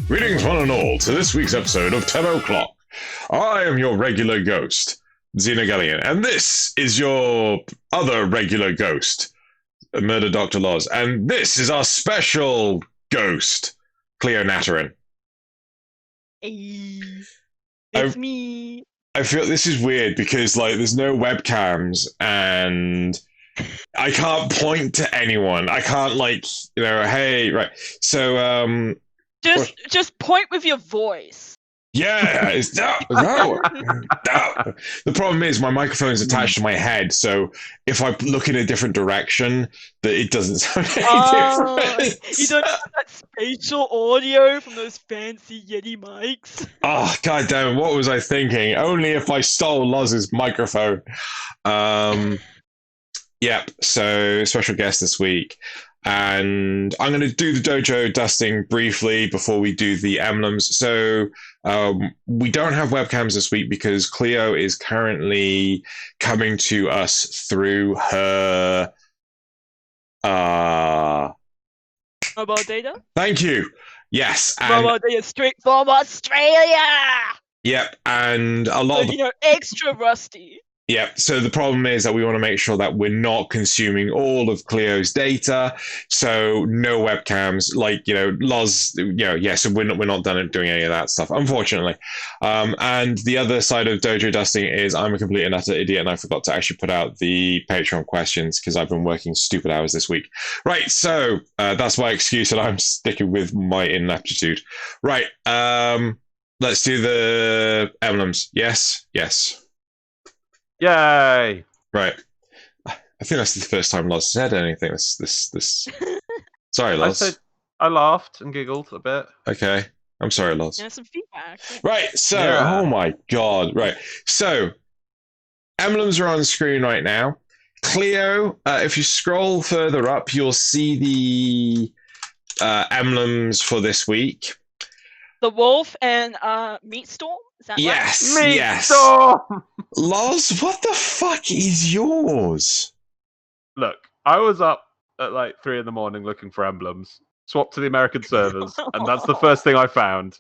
Greetings, one and all, to this week's episode of 10 o'clock. I am your regular ghost, Xeno, and this is your other regular ghost, Murder Dr. Loz, and this is our special ghost, Cleo Naturin. Hey, it's me. I feel this is weird because, like, there's no webcams and I can't point to anyone. I can't, like, hey, right. So, Just point with your voice. yeah, it's no. The problem is my microphone is attached to my head, so if I look in a different direction, it doesn't sound any different. You don't have that spatial audio from those fancy Yeti mics. Oh, god damn it, what was I thinking? Only if I stole Loz's microphone. Yep, so special guest this week. And I'm going to do the Dojo Dusting briefly before we do the emblems. So we don't have webcams this week because Cleo is currently coming to us through her mobile data? Thank you. Yes. Mobile data straight from Australia! Yep, and a lot of extra rusty. Yeah, so the problem is that we want to make sure that we're not consuming all of Cleo's data, so no webcams, like, Loz, so we're not done at doing any of that stuff, unfortunately. And the other side of Dojo Dusting is I'm a complete and utter idiot, and I forgot to actually put out the Patreon questions because I've been working stupid hours this week. Right, so that's my excuse, and I'm sticking with my ineptitude. Right, let's do the emblems. Yes. Yay! Right. I think that's the first time Loz said anything. This. Sorry, Loz. I laughed and giggled a bit. Okay. I'm sorry, Loz. Yeah, some feedback. Right, so, Oh my god. Right. So, emblems are on screen right now. Cleo, if you scroll further up, you'll see the emblems for this week. The wolf and meat storm? Is that yes, right? Yes. Loz, what the fuck is yours? Look, I was up at like 3 a.m. looking for emblems, swapped to the American servers, and that's the first thing I found.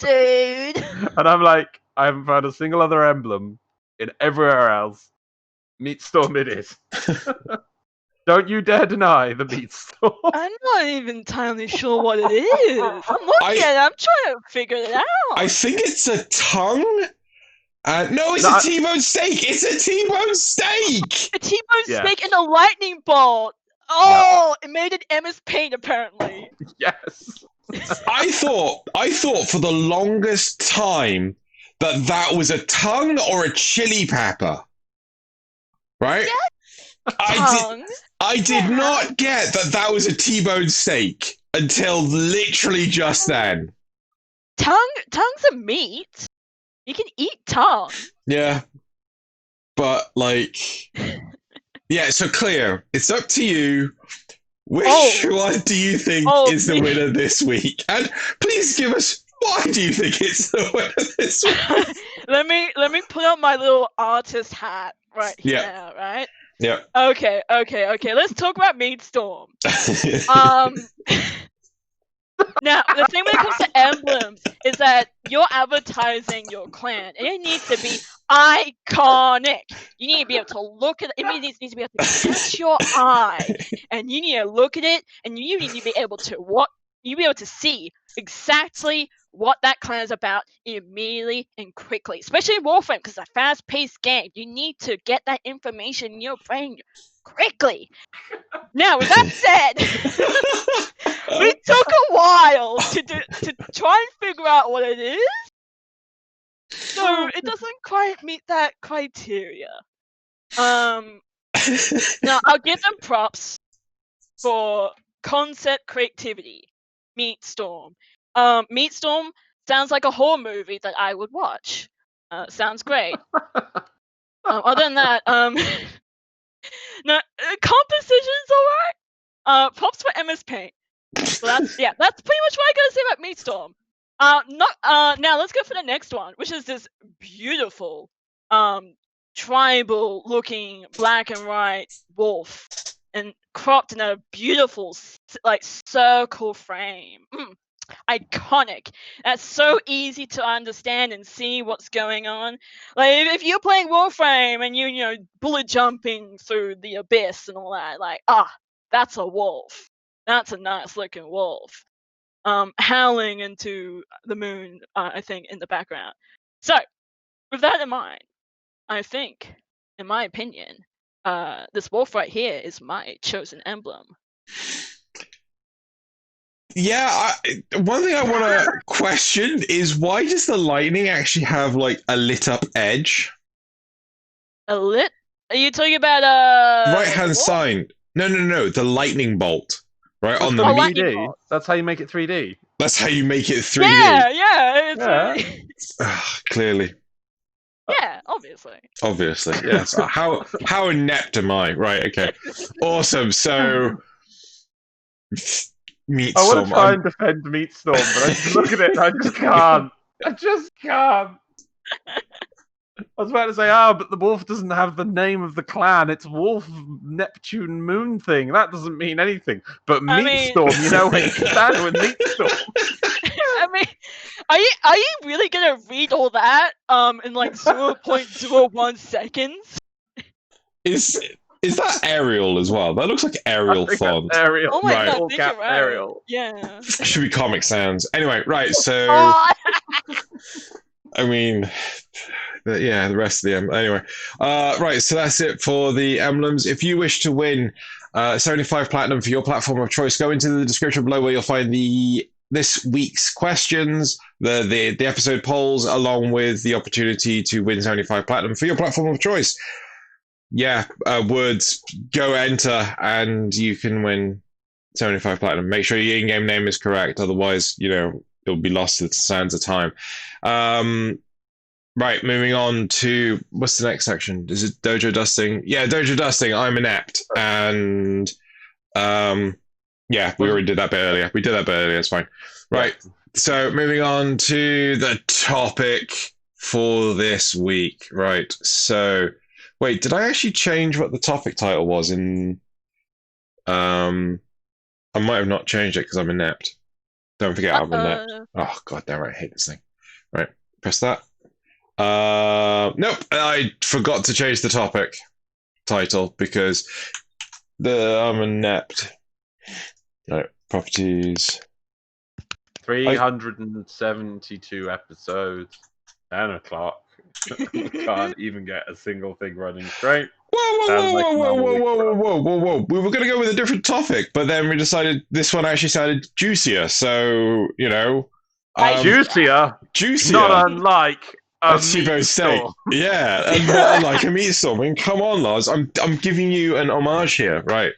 Dude! And I'm like, I haven't found a single other emblem in everywhere else. Meat storm it is. Don't you dare deny the meat storm. I'm not even entirely sure what it is. I'm looking at it. I'm trying to figure it out. I think it's a tongue. No, it's a T-bone steak. It's a T-bone steak. A T-bone steak and a lightning bolt. Oh, It made an MS Paint apparently. Yes. I thought for the longest time that was a tongue or a chili pepper. Right? Yeah. I did not get that was a T-bone steak until literally just then. Tongue's a meat. You can eat tongue. Yeah. But, like... Yeah, so Cleo, it's up to you. Which one do you think is the winner this week? And please give us... Why do you think it's the winner this week? Let me put out my little artist hat right here, right? Yeah. Okay. Let's talk about Meat Storm. Now, the thing when it comes to emblems is that you're advertising your clan, and it needs to be iconic. You need to be able to look at it. It needs to be able to catch your eye, and you need to look at it, and you need to be able to see exactly what that clan is about immediately and quickly, especially Warframe, because it's a fast-paced game. You need to get that information in your brain quickly. Now, with that said, we took a while to try and figure out what it is, so it doesn't quite meet that criteria. Now, I'll give them props for concept creativity. Meat Storm. Meat Storm sounds like a horror movie that I would watch. Sounds great. Other than that, no, composition's alright. Props for MS Paint. So that's pretty much what I gotta say about Meat Storm. Now let's go for the next one, which is this beautiful, tribal looking black and white wolf, and cropped in a beautiful like circle frame. iconic. That's so easy to understand and see what's going on. Like if you're playing Warframe and you know bullet jumping through the abyss and all that, like that's a wolf. That's a nice looking wolf. Howling into the moon, I think, in the background. So, with that in mind, I think, in my opinion, this wolf right here is my chosen emblem. Yeah, one thing I want to question is why does the lightning actually have like a lit up edge? A lit? Are you talking about Right hand side. No. The lightning bolt. Right That's on the the lightning 3D. bolt. That's how you make it 3D. That's how you make it 3D. Yeah. Clearly. Yeah, obviously. Obviously, yes. How inept am I? Right, okay. Awesome. So Meat I want Storm. to try and defend Meat Storm, but I just look at it and I just can't. I just can't. I was about to say, but the wolf doesn't have the name of the clan. It's Wolf Neptune Moon thing. That doesn't mean anything. But Meat Storm, you know, when you stand with Meat Storm. I mean, are you really gonna read all that in like 0.01 seconds? Is that Arial as well? That looks like Arial font. Arial. Oh my Right. god, I All think cap you're right. Arial. Yeah. Should be Comic Sans. Anyway, right, so I mean the rest of the anyway. Right, so that's it for the emblems. If you wish to win 75 platinum for your platform of choice, go into the description below where you'll find this week's questions, the episode polls, along with the opportunity to win 75 platinum for your platform of choice. Yeah, words, go enter, and you can win 75 platinum. Make sure your in-game name is correct, otherwise, it'll be lost to the sands of time. Right, moving on to, what's the next section? Is it Dojo Dusting? Yeah, Dojo Dusting, I'm inept, and yeah, we already did that bit earlier. It's fine. Right, so moving on to the topic for this week. Right, so wait, did I actually change what the topic title was in... I might have not changed it because I'm inept. Don't forget I'm inept. Oh, god damn it, I hate this thing. Right, press that. Nope, I forgot to change the topic title because I'm inept. Right, properties. 372 episodes, 10 o'clock. Can't even get a single thing running straight. Whoa. We were going to go with a different topic, but then we decided this one actually sounded juicier. So, juicier? Not unlike a meat storm. Yeah, and not unlike a meat storm. I mean, come on, Loz. I'm giving you an homage here, right?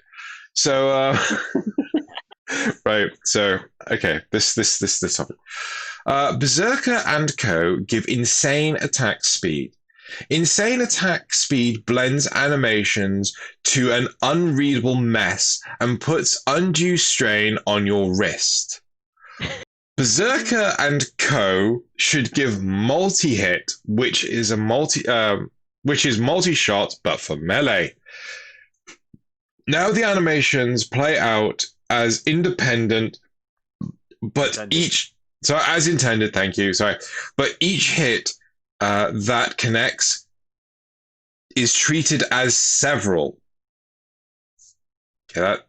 So, right. So, okay, this topic. Berserker and Co. give insane attack speed. Insane attack speed blends animations to an unreadable mess and puts undue strain on your wrist. Berserker and Co. should give multi-hit, which is multi-shot, but for melee. Now the animations play out as independent, but as intended, thank you, sorry. But each hit that connects is treated as several. Okay, that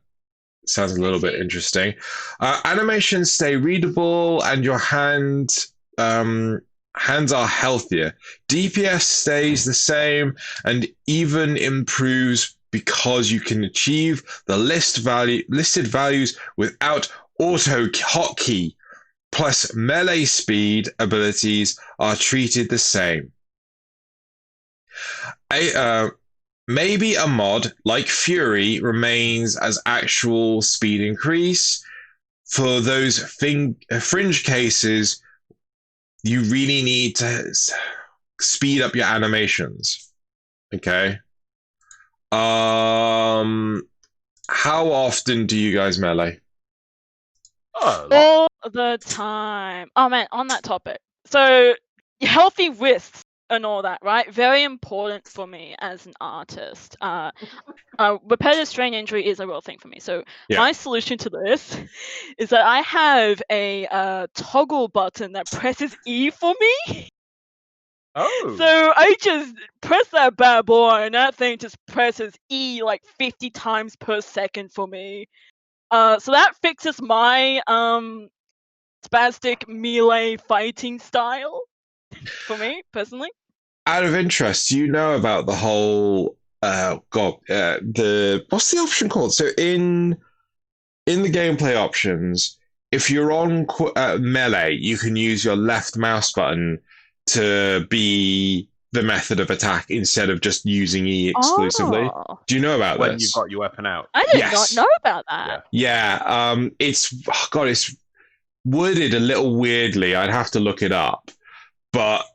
sounds a little bit interesting. Animations stay readable and your hands are healthier. DPS stays the same and even improves because you can achieve the listed values without auto hotkey. Plus melee speed abilities are treated the same. Maybe a mod like Fury remains as actual speed increase. For those fringe cases, you really need to speed up your animations. Okay. How often do you guys melee? All the time. Oh man, on that topic. So healthy wrists and all that, right? Very important for me as an artist. Repetitive strain injury is a real thing for me. So Yeah. my solution to this is that I have a toggle button that presses E for me. Oh. So I just press that bad boy, and that thing just presses E like 50 times per second for me. So that fixes my spastic melee fighting style for me personally. Out of interest, do you know about the whole what's the option called? So in the gameplay options, if you're on melee, you can use your left mouse button to be the method of attack instead of just using E exclusively. Oh, Do you know about When this? you've got your weapon out. I did Yes. not know about that. Yeah, it's it's worded a little weirdly. I'd have to look it up, but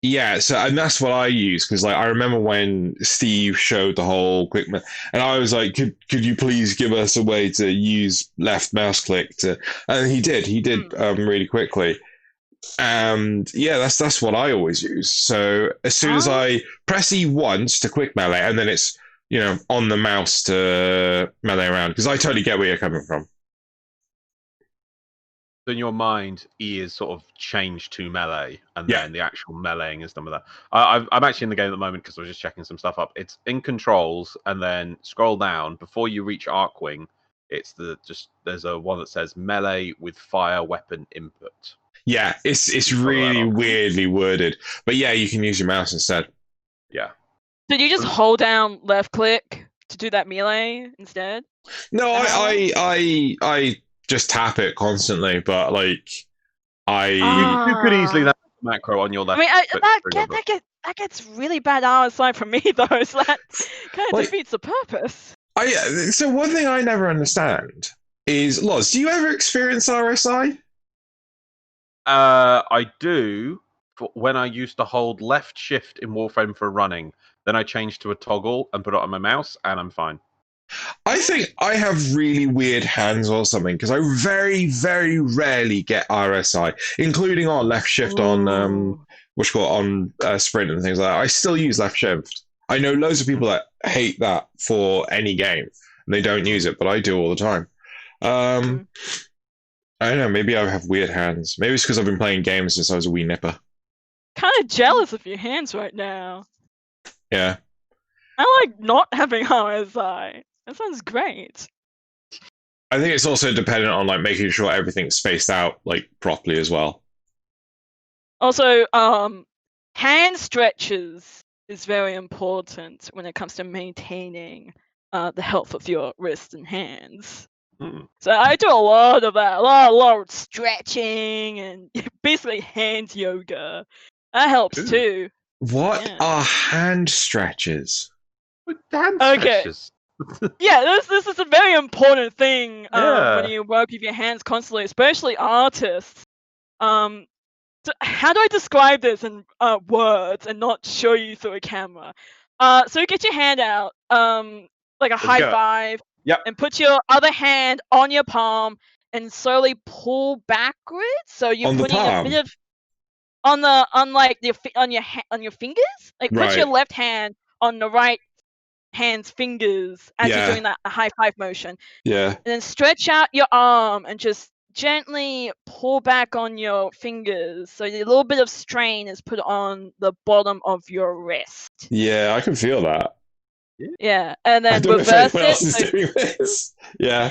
yeah. So and that's what I use because like I remember when Steve showed the whole quick, and I was like, could you please give us a way to use left mouse click to? And he did really quickly. And yeah, that's what I always use. So as soon as I press E once to quick melee, and then it's on the mouse to melee around, because I totally get where you're coming from. In your mind, E is sort of changed to melee, and then the actual meleeing is done with that. I'm actually in the game at the moment because I was just checking some stuff up. It's in controls, and then scroll down before you reach Arcwing. It's there's a one that says melee with fire weapon input. Yeah, it's really weirdly worded, but yeah, you can use your mouse instead. Yeah. Did you just hold down left click to do that melee instead? No, I just tap it constantly, but like you could easily have a macro on your left. I mean, that gets really bad RSI from me though. So that kind of defeats the purpose. So one thing I never understand is, Loz, do you ever experience RSI? I do. When I used to hold left shift in Warframe for running, then I changed to a toggle and put it on my mouse, and I'm fine. I think I have really weird hands or something because I very, very rarely get RSI, including on left shift on sprint and things like that. I still use left shift. I know loads of people that hate that for any game and they don't use it, but I do all the time. I don't know, maybe I have weird hands. Maybe it's because I've been playing games since I was a wee nipper. Kind of jealous of your hands right now. Yeah. I like not having RSI. That sounds great. I think it's also dependent on like making sure everything's spaced out like properly as well. Also, hand stretches is very important when it comes to maintaining the health of your wrists and hands. So I do a lot of that, a lot of stretching and basically hand yoga. That helps too. What are hand stretches? Hand stretches. Yeah, this is a very important thing when you work with your hands constantly, especially artists. So how do I describe this in words and not show you through a camera? So you get your hand out, like a high five, and put your other hand on your palm and slowly pull backwards. So you're putting a bit of on your fingers. Like put your left hand on the right hand's fingers as you're doing that high five motion. Yeah. And then stretch out your arm and just gently pull back on your fingers. So a little bit of strain is put on the bottom of your wrist. Yeah, I can feel that. Yeah, and then I don't reverse know if anyone it. else is doing this. Yeah.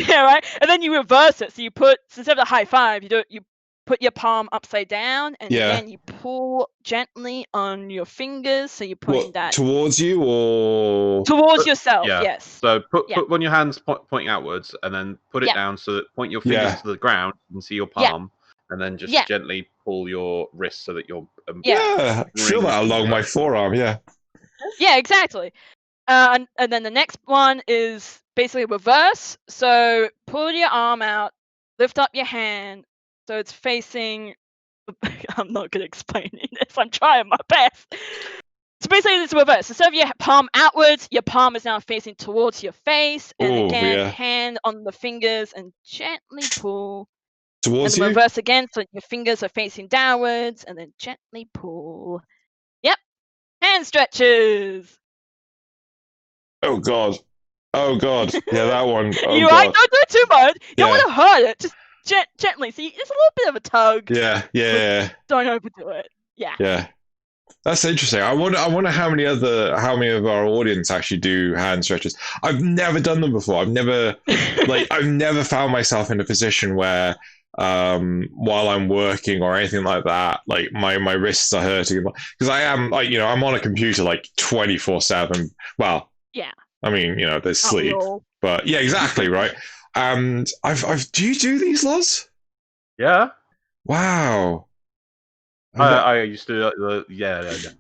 Yeah, right. And then you reverse it. So you put, instead of the high five, you put your palm upside down, and then you pull gently on your fingers. So you're putting that towards you or towards yourself. Yes. So put one of your hands pointing outwards, and then put it down so that point your fingers to the ground and see your palm, and then just gently pull your wrist so that you're I feel that along my forearm. Yeah, exactly. And then the next one is basically reverse. So pull your arm out, lift up your hand, so it's facing. I'm not good at explaining this. I'm trying my best. So basically, it's reverse. Instead of your palm outwards, your palm is now facing towards your face, and hand on the fingers, and gently pull. Towards and then you? reverse again, so your fingers are facing downwards, and then gently pull. Yep. Hand stretches. Oh god. Oh god. Yeah, that one. Oh You god. right? Don't do it too much. You don't Yeah. want to hurt it. Just gently. See, it's a little bit of a tug. Yeah, yeah, Don't overdo it. Yeah. yeah. That's interesting. I wonder how many of our audience actually do hand stretches. I've never done them before. I've never found myself in a position where while I'm working or anything like that, like my wrists are hurting because I am like, I'm on a computer like 24/7. Well, Yeah. I mean, there's Aren't we sleep, all? but yeah, exactly, right. And do you do these, Loz? Yeah. Wow. I used to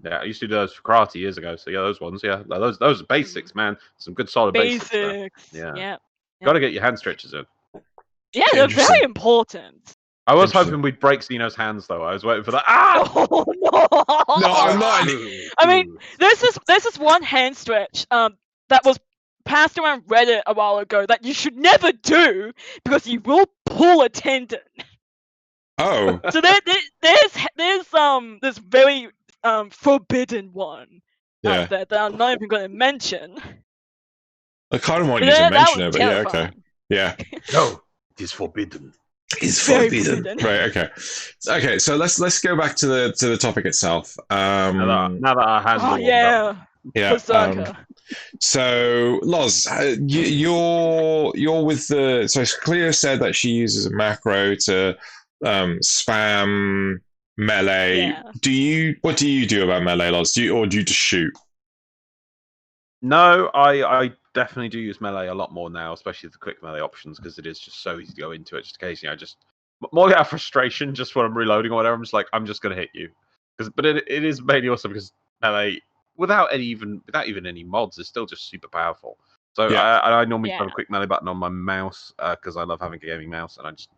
I used to do those for karate years ago. So yeah, those ones, yeah, those are basics, man. Some good solid basics. Basics. Yeah. Yep. Got to get your hand stretches in. Yeah, they're very Interesting. important. I was Interesting. hoping we'd break Xeno's hands though. I was waiting for that. Ah! Oh no! No, I'm not. I mean, there's this one hand stretch that was passed around Reddit a while ago that you should never do because you will pull a tendon. Oh, So there's this very forbidden one yeah. out there that I'm not even going to mention. I kind of want But you to that mention it, was but yeah, okay. terrifying. Yeah. No, it is forbidden. It's Very forbidden. forbidden. Right, okay. Okay, so let's go back to the topic itself. Now that our hands are Oh warmed up. yeah, Yeah. Berserker. So Loz, you're with the. So Cleo said that she uses a macro to spam melee. Yeah. What do you do about melee, Loz? Do you just shoot? No, I definitely do use melee a lot more now, especially the quick melee options, because it is just so easy to go into it. Just occasionally, I just more out of frustration, just when I'm reloading or whatever. I'm just like, I'm just gonna hit you, but it is mainly also because melee, without even any mods, is still just super powerful. So Yeah. I normally Yeah. have a quick melee button on my mouse because I love having a gaming mouse, and I just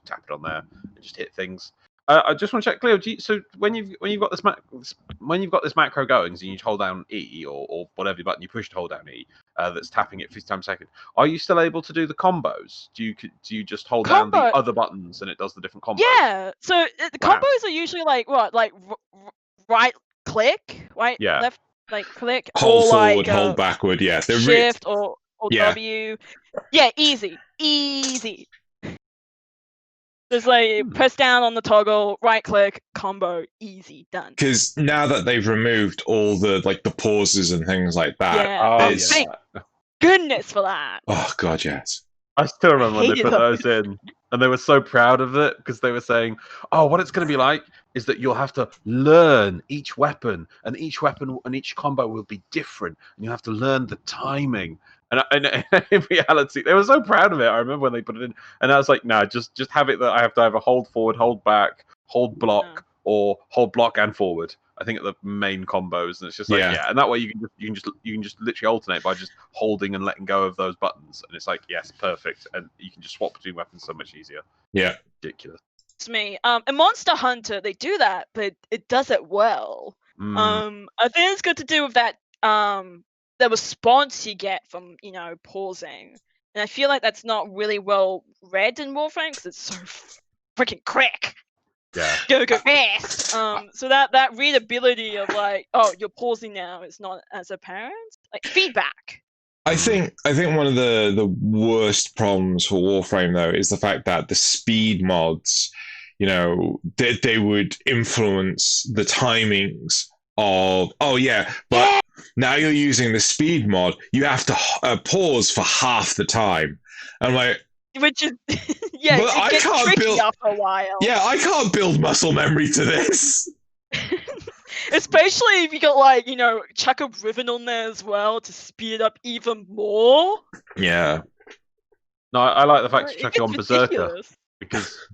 tap it on there and just hit things. I just want to check, Cleo. So when you've got this macro going, so you hold down E or whatever button you push to hold down E, that's tapping it 50 times a second. Are you still able to do the combos? Do you just hold down the other buttons and it does the different combos? Yeah. So the combos are usually like what, like right click, right, left, like click, Hold or forward, like hold backward. Yeah, shift or Yeah. W. Yeah, easy. There's like press down on the toggle, right click, combo, easy, done. Because now that they've removed all the pauses and things like that, Yeah. Thank goodness for that. oh god, yes. I still remember when they Hated put those in, and they were so proud of it because they were saying, "Oh, what it's going to be like is that you'll have to learn each weapon and each combo will be different, and you have to learn the timing." And in reality, they were so proud of it. I remember when they put it in, and I was like, "No, just have it that I have to either hold forward, hold back, hold block, or hold block and forward." I think are the main combos, and it's just like and that way you can just literally alternate by just holding and letting go of those buttons, and it's like yes, perfect, and you can just swap between weapons so much easier. Yeah, ridiculous. It's me. In Monster Hunter, they do that, but it does it well. I think it's got to do with that the response you get from pausing, and I feel like that's not really well read in Warframe because it's so freaking quick. Yeah. Go fast. So that readability of like, oh, you're pausing now is not as apparent. Like feedback. I think one of the worst problems for Warframe though is the fact that the speed mods, they would influence the timings of but now you're using the speed mod, you have to pause for half the time. I'm like, which is but I can't tricky build after a while. Yeah, I can't build muscle memory to this. Especially if you got like chuck a ribbon on there as well to speed it up even more. Yeah. No, I like the fact you chuck it on Berserker ridiculous. because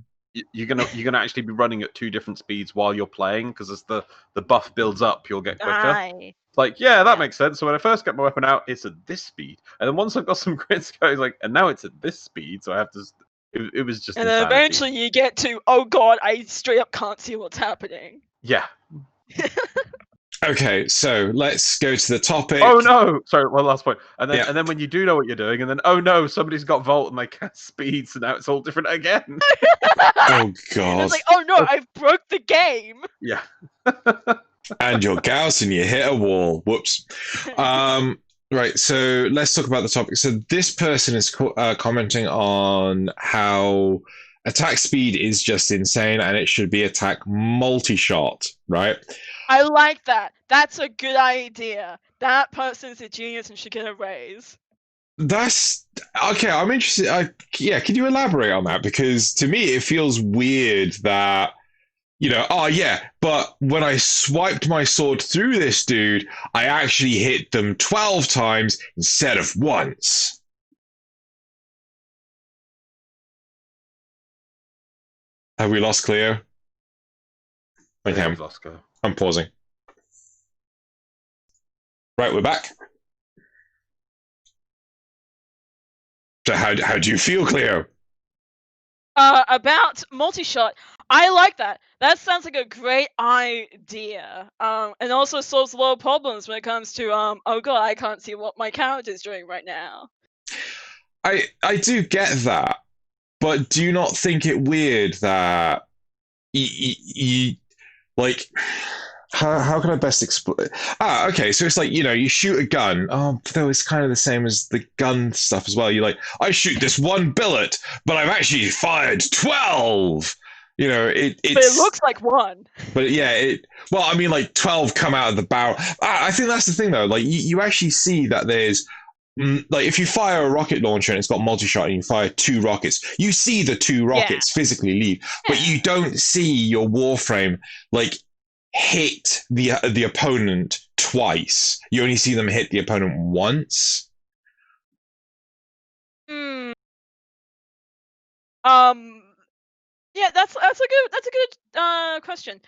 you're gonna actually be running at two different speeds while you're playing because as the buff builds up, you'll get quicker. Aye. Like, that makes sense. So when I first get my weapon out, it's at this speed, and then once I've got some crits going, like, and now it's at this speed, so I have to. It was just. And then eventually you get to, oh god, I straight up can't see what's happening. Yeah. Okay, so let's go to the topic. Oh no! Sorry, one last point. And then Yeah. and then when you do know what you're doing, and then oh no, somebody's got Volt and they cast speed, so now it's all different again. Oh god. It's like, oh no, I've broke the game. Yeah. And you're Gauss and you hit a wall. Whoops. Right, so let's talk about the topic. So this person is commenting on how attack speed is just insane and it should be attack multi-shot, right? I like that. That's a good idea. That person's a genius and should get a raise. That's okay. I'm interested. Yeah, can you elaborate on that? Because to me, it feels weird that, but when I swiped my sword through this dude, I actually hit them 12 times instead of once. Have we lost Cleo? Okay, I'm pausing. Right, we're back. So how do you feel, Cleo? About multi-shot, I like that. That sounds like a great idea. And also solves a lot of problems when it comes to oh god, I can't see what my character's doing right now. I do get that, but do you not think it weird that you like? How can I best explain? Okay, so it's like, you shoot a gun. Oh, though it's kind of the same as the gun stuff as well. You're like, I shoot this one billet, but I've actually fired 12. But it looks like one. But yeah, well, I mean, like 12 come out of the barrel. I think that's the thing, though. Like, you actually see that there's, like, if you fire a rocket launcher and it's got multi-shot and you fire 2 rockets, you see the 2 rockets physically leave, but you don't see your Warframe, like, hit the opponent twice. You only see them hit the opponent once. Yeah, that's a good question.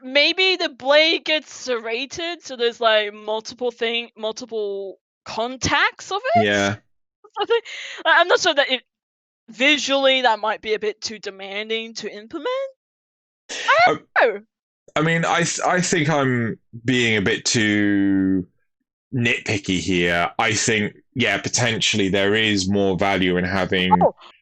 Maybe the blade gets serrated, so there's like multiple contacts of it. Yeah. I'm not sure that visually that might be a bit too demanding to implement. I don't know. I mean, I think I'm being a bit too nitpicky here. I think, potentially there is more value in having.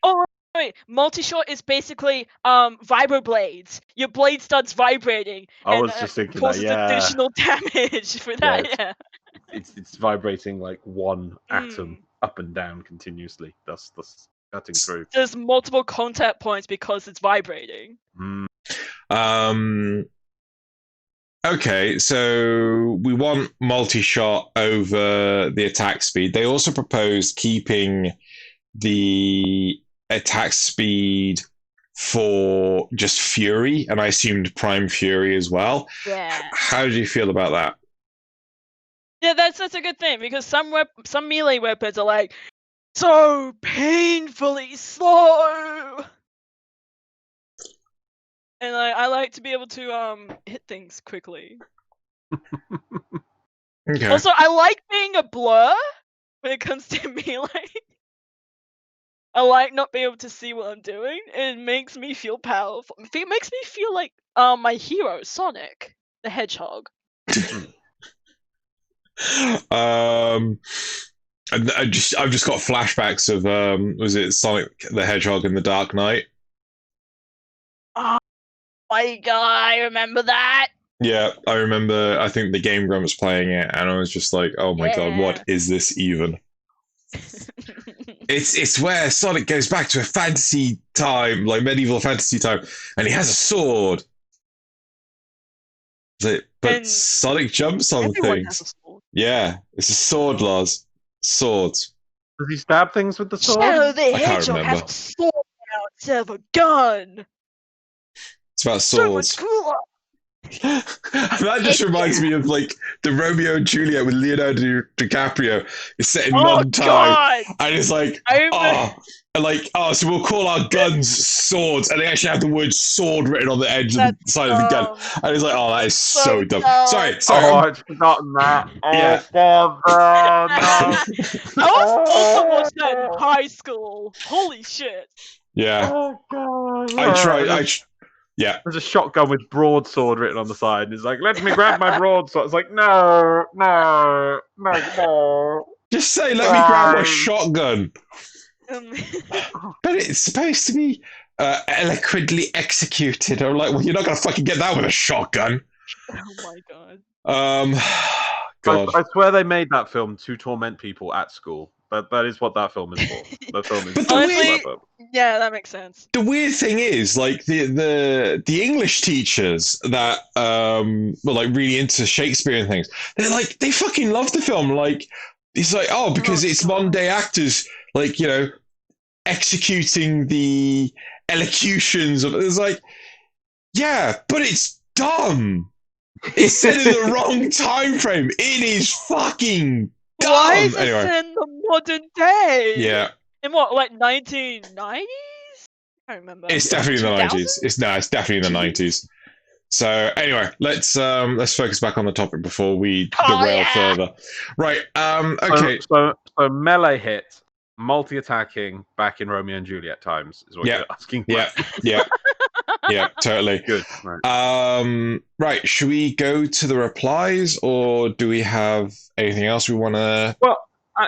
Oh, wait. Multi-shot is basically vibroblades. Your blade starts vibrating. I was just thinking causes that, additional damage for that. It's vibrating like one atom up and down continuously. Thus cutting through. There's multiple contact points because it's vibrating. Okay, so we want multi-shot over the attack speed. They also proposed keeping the attack speed for just Fury, and I assumed Prime Fury as well. Yeah. How do you feel about that? Yeah, that's a good thing, because some melee weapons are like so painfully slow. And I like to be able to hit things quickly. Okay. Also, I like being a blur when it comes to melee. I like not being able to see what I'm doing. It makes me feel powerful. It makes me feel like my hero, Sonic the Hedgehog. I've just got flashbacks of was it Sonic the Hedgehog in the Dark Knight? My god, I remember that. Yeah, I remember. I think the Game Grumps playing it, and I was just like, "Oh my god, what is this even?" It's where Sonic goes back to a fantasy time, like medieval fantasy time, and he has a sword. But Sonic jumps on things. Has a sword. Yeah, it's a sword, Loz. Swords. Does he stab things with the sword? Shadow the Hedgehog has a sword now instead of a gun. It's about swords. So much cooler. That just reminds me of like the Romeo and Juliet with Leonardo DiCaprio. It's set in modern time, God. and it's like, so we'll call our guns swords, and they actually have the word sword written on the edge of the side of the gun, and it's like, oh, that is so dumb. Sorry. Oh, I'd forgotten that. Yeah. I was also watching that in high school. Holy shit. Yeah. Oh god. I tried. Yeah. There's a shotgun with broadsword written on the side, and he's like, "Let me grab my broadsword." It's like, no. Just say, "Let me grab my shotgun." Um, But it's supposed to be eloquently executed. I'm like, well, you're not gonna fucking get that with a shotgun. oh my god. God. I swear they made that film to torment people at school. That is what that film is for. The film is But for Honestly, that. yeah, that makes sense. The weird thing is, like the English teachers that were like really into Shakespeare and things, they're like they fucking love the film. Like it's like, oh, because it's modern day actors, like, you know, executing the elocutions of it's like, yeah, but it's dumb. It's set in the wrong time frame. It is fucking dumb. Why is it Anyway, in the modern day? yeah, In what, like 1990s? I don't remember. it's definitely in the 2000? 90s. It's definitely in the 90s. So anyway, let's focus back on the topic before we derail further. Right. Okay. So melee hit, multi-attacking back in Romeo and Juliet times is what you're asking. Yeah. Yeah. Totally. Good. Right. Right. Should we go to the replies, or do we have anything else we want to? Well,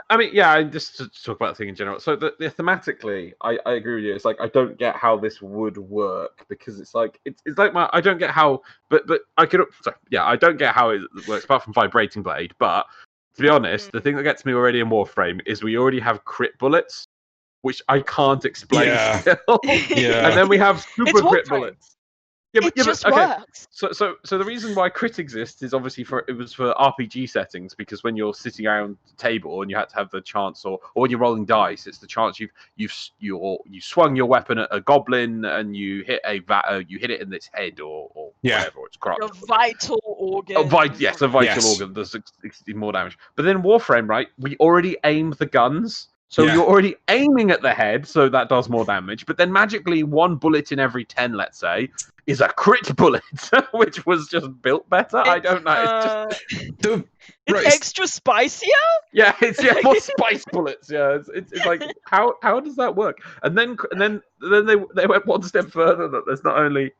I mean, yeah, just to talk about the thing in general. So the thematically, I agree with you. It's like I don't get how this would work, because it's like it's like I don't get how, but I could, sorry, yeah, I don't get how it works apart from vibrating blade. But to be honest, the thing that gets me already in Warframe is we already have crit bullets, which I can't explain. Yeah. Still. Yeah. And then we have super crit bullets. Yeah, It just okay. works. So the reason why crit exists is obviously it was for RPG settings, because when you're sitting around the table and you had to have the chance, or when you're rolling dice, it's the chance you swung your weapon at a goblin and you hit you hit it in its head or whatever, or its crotch. Your vital organ. A vital organ does 60 more damage. But then Warframe, right? We already aimed the guns. So you're already aiming at the head, so that does more damage. But then magically, 1 bullet in every 10, let's say, is a crit bullet, which was just built better. I don't know. It's extra spicier. Yeah, it's more spice bullets. Yeah, it's like how does that work? And then they went one step further, that there's not only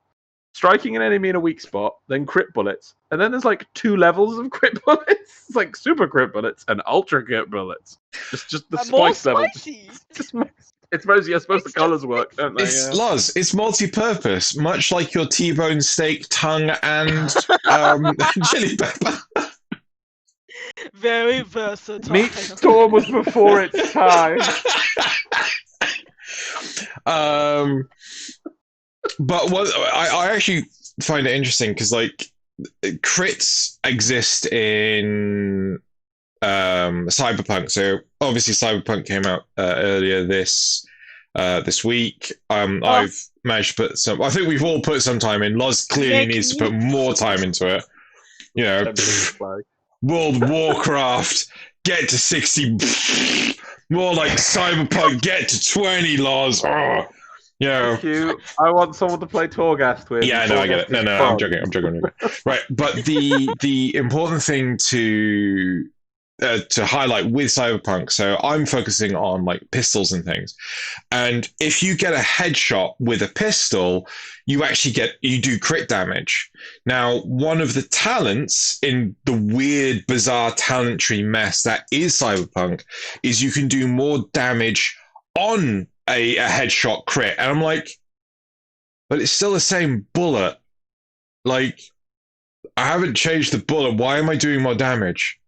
striking an enemy in a weak spot, then crit bullets, and then there's like 2 levels of crit bullets. It's like super crit bullets and ultra crit bullets. Just the spice level. It's mostly, I suppose, the colours work, don't they? It's Loz. It's multi-purpose, much like your T-bone steak, tongue, and chili pepper. Very versatile. Meat Storm was before its time. But what I actually find it interesting, because like crits exist in Cyberpunk. So obviously Cyberpunk came out earlier this week. I've managed to put some. I think we've all put some time in. Loz clearly needs to put more time into it. You know, World of Warcraft, get to 60. More like Cyberpunk, get to 20. Loz. Oh. Yeah. I want someone to play Torghast with. Yeah, no, I get it. No, I'm joking. Right, but the important thing to highlight with Cyberpunk, so I'm focusing on like pistols and things, and if you get a headshot with a pistol, you do crit damage. Now, one of the talents in the weird, bizarre talent tree mess that is Cyberpunk is you can do more damage on a headshot crit, and I'm like, but it's still the same bullet. Like, I haven't changed the bullet. Why am I doing more damage?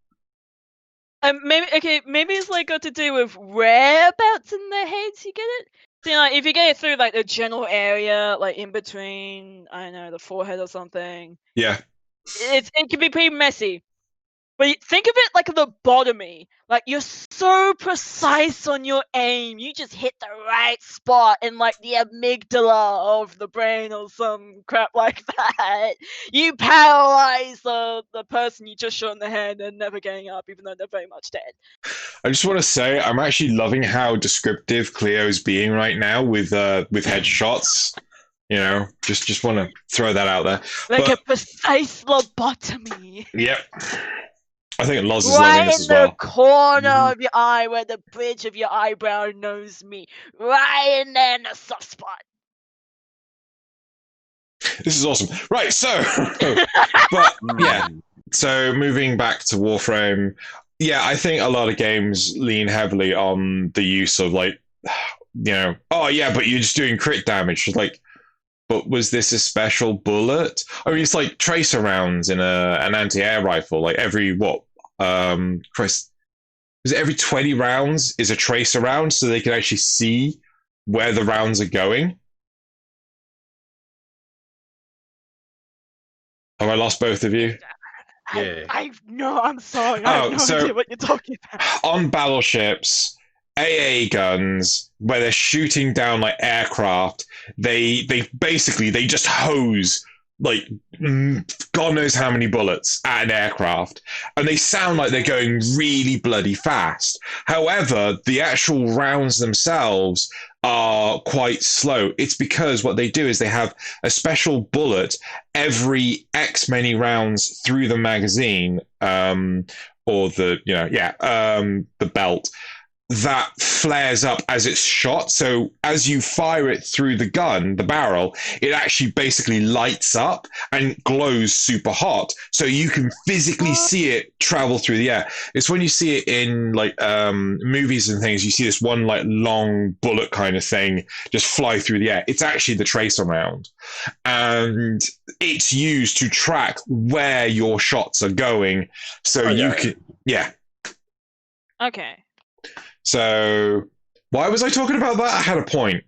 Maybe it's like got to do with whereabouts in the heads you get it. So, like, if you get it through like the general area, like in between, I don't know, the forehead or something. Yeah, it can be pretty messy. But think of it like a lobotomy. Like, you're so precise on your aim. You just hit the right spot in, like, the amygdala of the brain or some crap like that. You paralyze the person you just shot in the head and never getting up, even though they're very much dead. I just want to say I'm actually loving how descriptive Cleo's being right now with headshots. You know, just want to throw that out there. Like a precise lobotomy. Yep. I think Loz is loving this as well. Right in the corner of your eye, where the bridge of your eyebrow knows me. Right in there in the soft spot. This is awesome. Right, so, but yeah, so moving back to Warframe, yeah, I think a lot of games lean heavily on the use of like, oh yeah, but you're just doing crit damage. It's like, but was this a special bullet? I mean, it's like tracer rounds in an anti-air rifle. Like every Chris, is it every 20 rounds is a tracer round, so they can actually see where the rounds are going? Have I lost both of you? Yeah. I'm sorry. I have no idea what you're talking about. On battleships, AA guns, where they're shooting down like aircraft, they basically they just hose like God knows how many bullets at an aircraft, and they sound like they're going really bloody fast. However, the actual rounds themselves are quite slow. It's because what they do is they have a special bullet every X many rounds through the magazine, or the belt, that flares up as it's shot. So as you fire it through the gun, the barrel, it actually basically lights up and glows super hot. So you can physically see it travel through the air. It's when you see it in like movies and things, you see this one like long bullet kind of thing just fly through the air. It's actually the tracer round. And it's used to track where your shots are going. So you can, Okay. So, why was I talking about that? I had a point.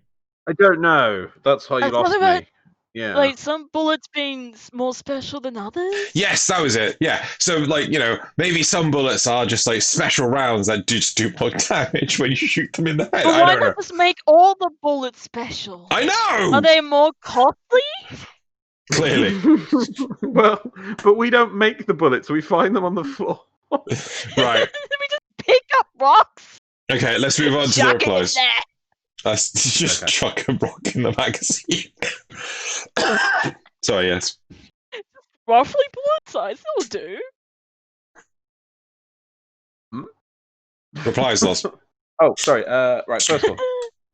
I don't know. That's how you lost me. Yeah. Like some bullets being more special than others? Yes, that was it. Yeah. So, like, maybe some bullets are just like special rounds that just do more damage when you shoot them in the head. But why not just make all the bullets special? I know! Are they more costly? Clearly. Well, but we don't make the bullets. We find them on the floor. Right. We just pick up rocks. Okay, let's move on to the replies. There. Let's just chuck a rock in the magazine. Sorry, yes. Roughly bullet size, that'll do. Replies, Loz. Oh, sorry. Right, first of all,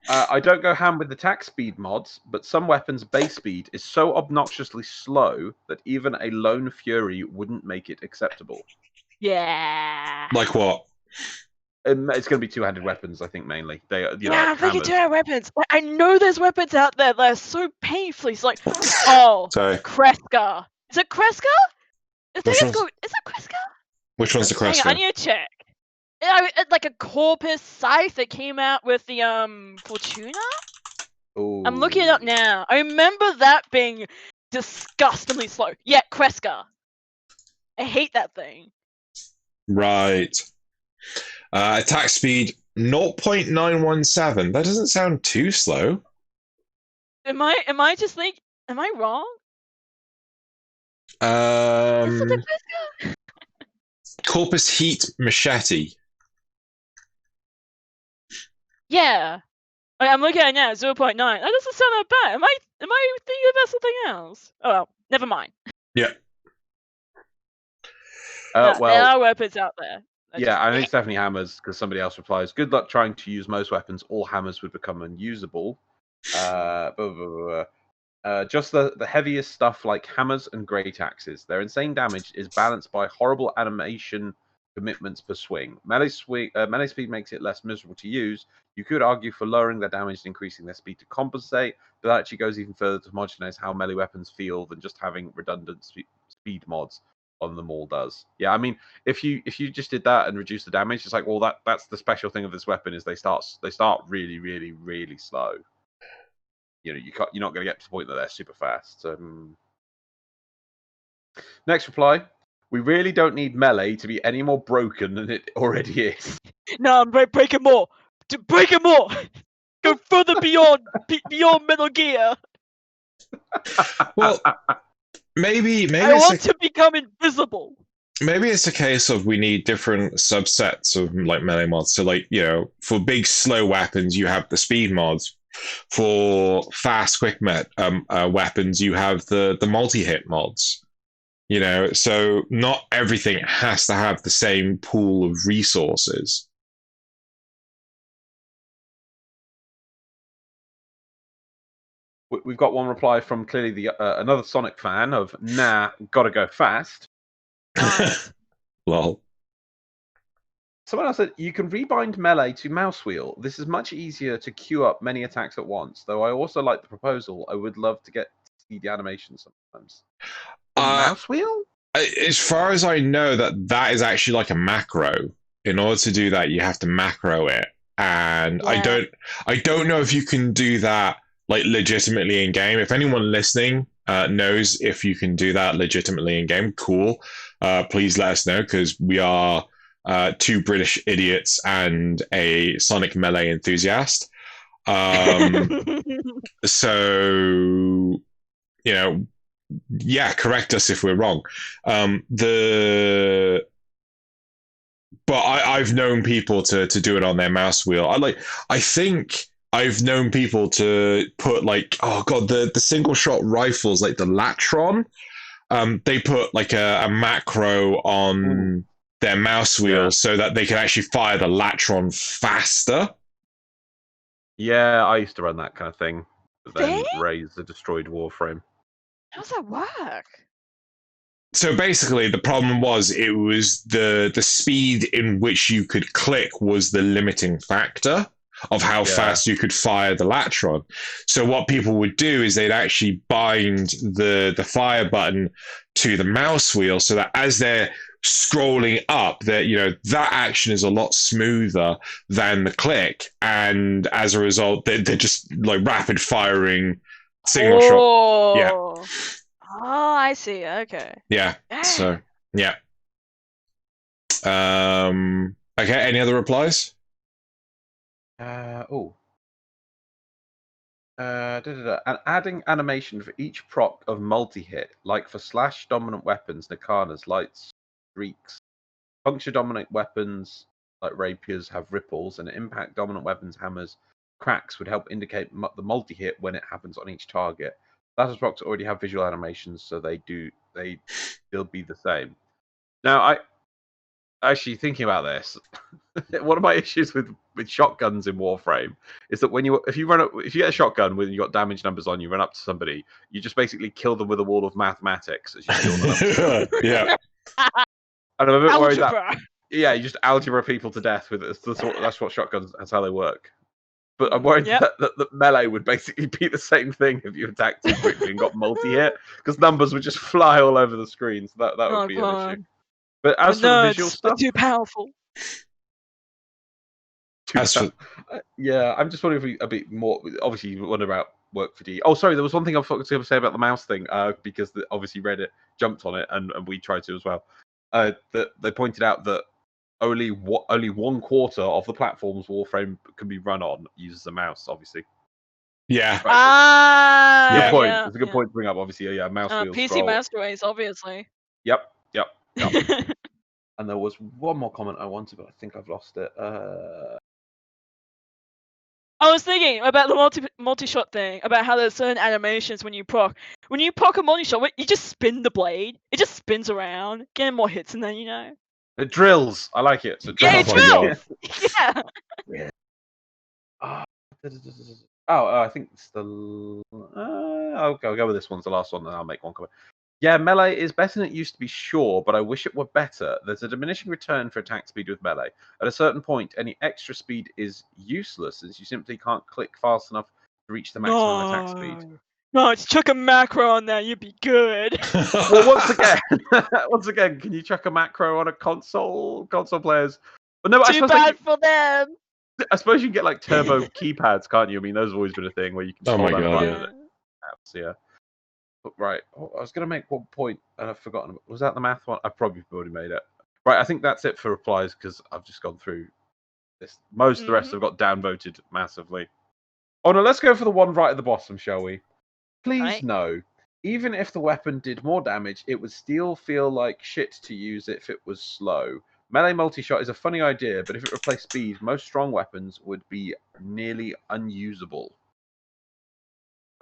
I don't go ham with attack speed mods, but some weapons' base speed is so obnoxiously slow that even a lone fury wouldn't make it acceptable. Yeah. Like what? It's going to be two-handed weapons, I think, mainly. They, I'm thinking two-handed weapons. Like, I know there's weapons out there that are so painfully. It's like, oh, Sorry. Kreska. Is it Kreska? Is it Kreska? Which one's the Kreska? I need to check. Like a Corpus Scythe that came out with the Fortuna. Ooh. I'm looking it up now. I remember that being disgustingly slow. Yeah, Kreska. I hate that thing. Right. Attack speed 0.917. That doesn't sound too slow. Am I wrong? Corpus Heat Machete. Yeah. I'm looking at it now, 0.9. That doesn't sound that bad. Am I thinking about something else? Oh well, never mind. Yeah. Well, there are weapons out there. I think it's definitely hammers, because somebody else replies, good luck trying to use most weapons. All hammers would become unusable. Just the heaviest stuff like hammers and great axes. Their insane damage is balanced by horrible animation commitments per swing. Melee speed makes it less miserable to use. You could argue for lowering their damage and increasing their speed to compensate, but that actually goes even further to homogenize how melee weapons feel than just having redundant speed mods on them all does. Yeah, I mean, if you just did that and reduced the damage, it's like, well, that's the special thing of this weapon is they start really, really, really slow. You're not going to get to the point that they're super fast. Next reply. We really don't need melee to be any more broken than it already is. No, break it more. To break it more. Go further beyond Metal Gear. Well, maybe I want to become invisible. Maybe it's a case of we need different subsets of like melee mods. So like, for big slow weapons, you have the speed mods. For fast quick weapons, you have the multi-hit mods. So not everything has to have the same pool of resources. We've got one reply from clearly the another Sonic fan of nah, gotta go fast. Nice. Lol. Someone else said you can rebind melee to mouse wheel. This is much easier to queue up many attacks at once. Though I also like the proposal. I would love to get to see the animation sometimes. Mouse wheel? As far as I know, that is actually like a macro. In order to do that, you have to macro it, and Yeah. I don't know if you can do that like legitimately in game. If anyone listening knows if you can do that legitimately in game, cool. Please let us know, because we are two British idiots and a Sonic Melee enthusiast. So, yeah, correct us if we're wrong. But I've known people to do it on their mouse wheel. I think I've known people to put like, oh god, the single shot rifles, like the Latron. They put like a macro on their mouse wheel so that they can actually fire the Latron faster. Yeah, I used to run that kind of thing. But then raise the destroyed Warframe. How does that work? So basically, the problem was it was the speed in which you could click was the limiting factor of how fast you could fire the Latron. So what people would do is they'd actually bind the fire button to the mouse wheel, so that as they're scrolling up, that action is a lot smoother than the click, and as a result, they're just like rapid firing single shot. Yeah. Oh, I see. Okay. Yeah. So yeah. Okay. Any other replies? And adding animation for each proc of multi-hit, like for slash dominant weapons, Nakanas, lights, streaks. Puncture dominant weapons like rapiers have ripples, and impact dominant weapons, hammers, cracks would help indicate the multi-hit when it happens on each target. Status procs already have visual animations, so they still be the same. Now, I actually thinking about this. One of my issues with shotguns in Warframe is that if you get a shotgun when you got damage numbers on, you run up to somebody, you just basically kill them with a wall of mathematics as you kill them. Yeah. And I'm a bit worried Algebra. that you just algebra people to death with it. That's what shotguns. That's how they work. But I'm worried that melee would basically be the same thing if you attacked too quickly and got multi-hit, because numbers would just fly all over the screen. So that would be an issue. But as for the visual stuff, too powerful. Yeah, I'm just wondering if a bit more. Obviously, you wonder about work for D. Oh, sorry, there was one thing I was going to say about the mouse thing, because obviously Reddit jumped on it, and we tried to as well. That they pointed out that only 1/4 of the platforms Warframe can be run on uses a mouse, obviously. Yeah. Right. Good point. It's a good point to bring up. Obviously, mouse wheel PC scroll. Master Race, obviously. Yep. And there was one more comment I wanted, but I think I've lost it. I was thinking about the multi-shot thing, about how there's certain animations when you proc. When you proc a multi-shot, you just spin the blade. It just spins around, getting more hits, and then It drills. I like it. So it drills. Yeah. I think it's the. I'll go with this one. It's the last one, and I'll make one comment. Yeah, melee is better than it used to be, sure, but I wish it were better. There's a diminishing return for attack speed with melee. At a certain point, any extra speed is useless, since you simply can't click fast enough to reach the maximum attack speed. No, it's chuck a macro on that, you'd be good. Well, once again, can you chuck a macro on a console players? But no, Too bad for them. I suppose you can get like turbo keypads, can't you? I mean, those have always been a thing where you can. Oh my god! Yeah. Right. I was going to make one point and I've forgotten. Was that the math one? I've probably already made it. Right. I think that's it for replies because I've just gone through this. Most of the rest have got downvoted massively. Oh no, let's go for the one right at the bottom, shall we? Please no. Even if the weapon did more damage, it would still feel like shit to use it if it was slow. Melee multi-shot is a funny idea, but if it replaced speed, most strong weapons would be nearly unusable.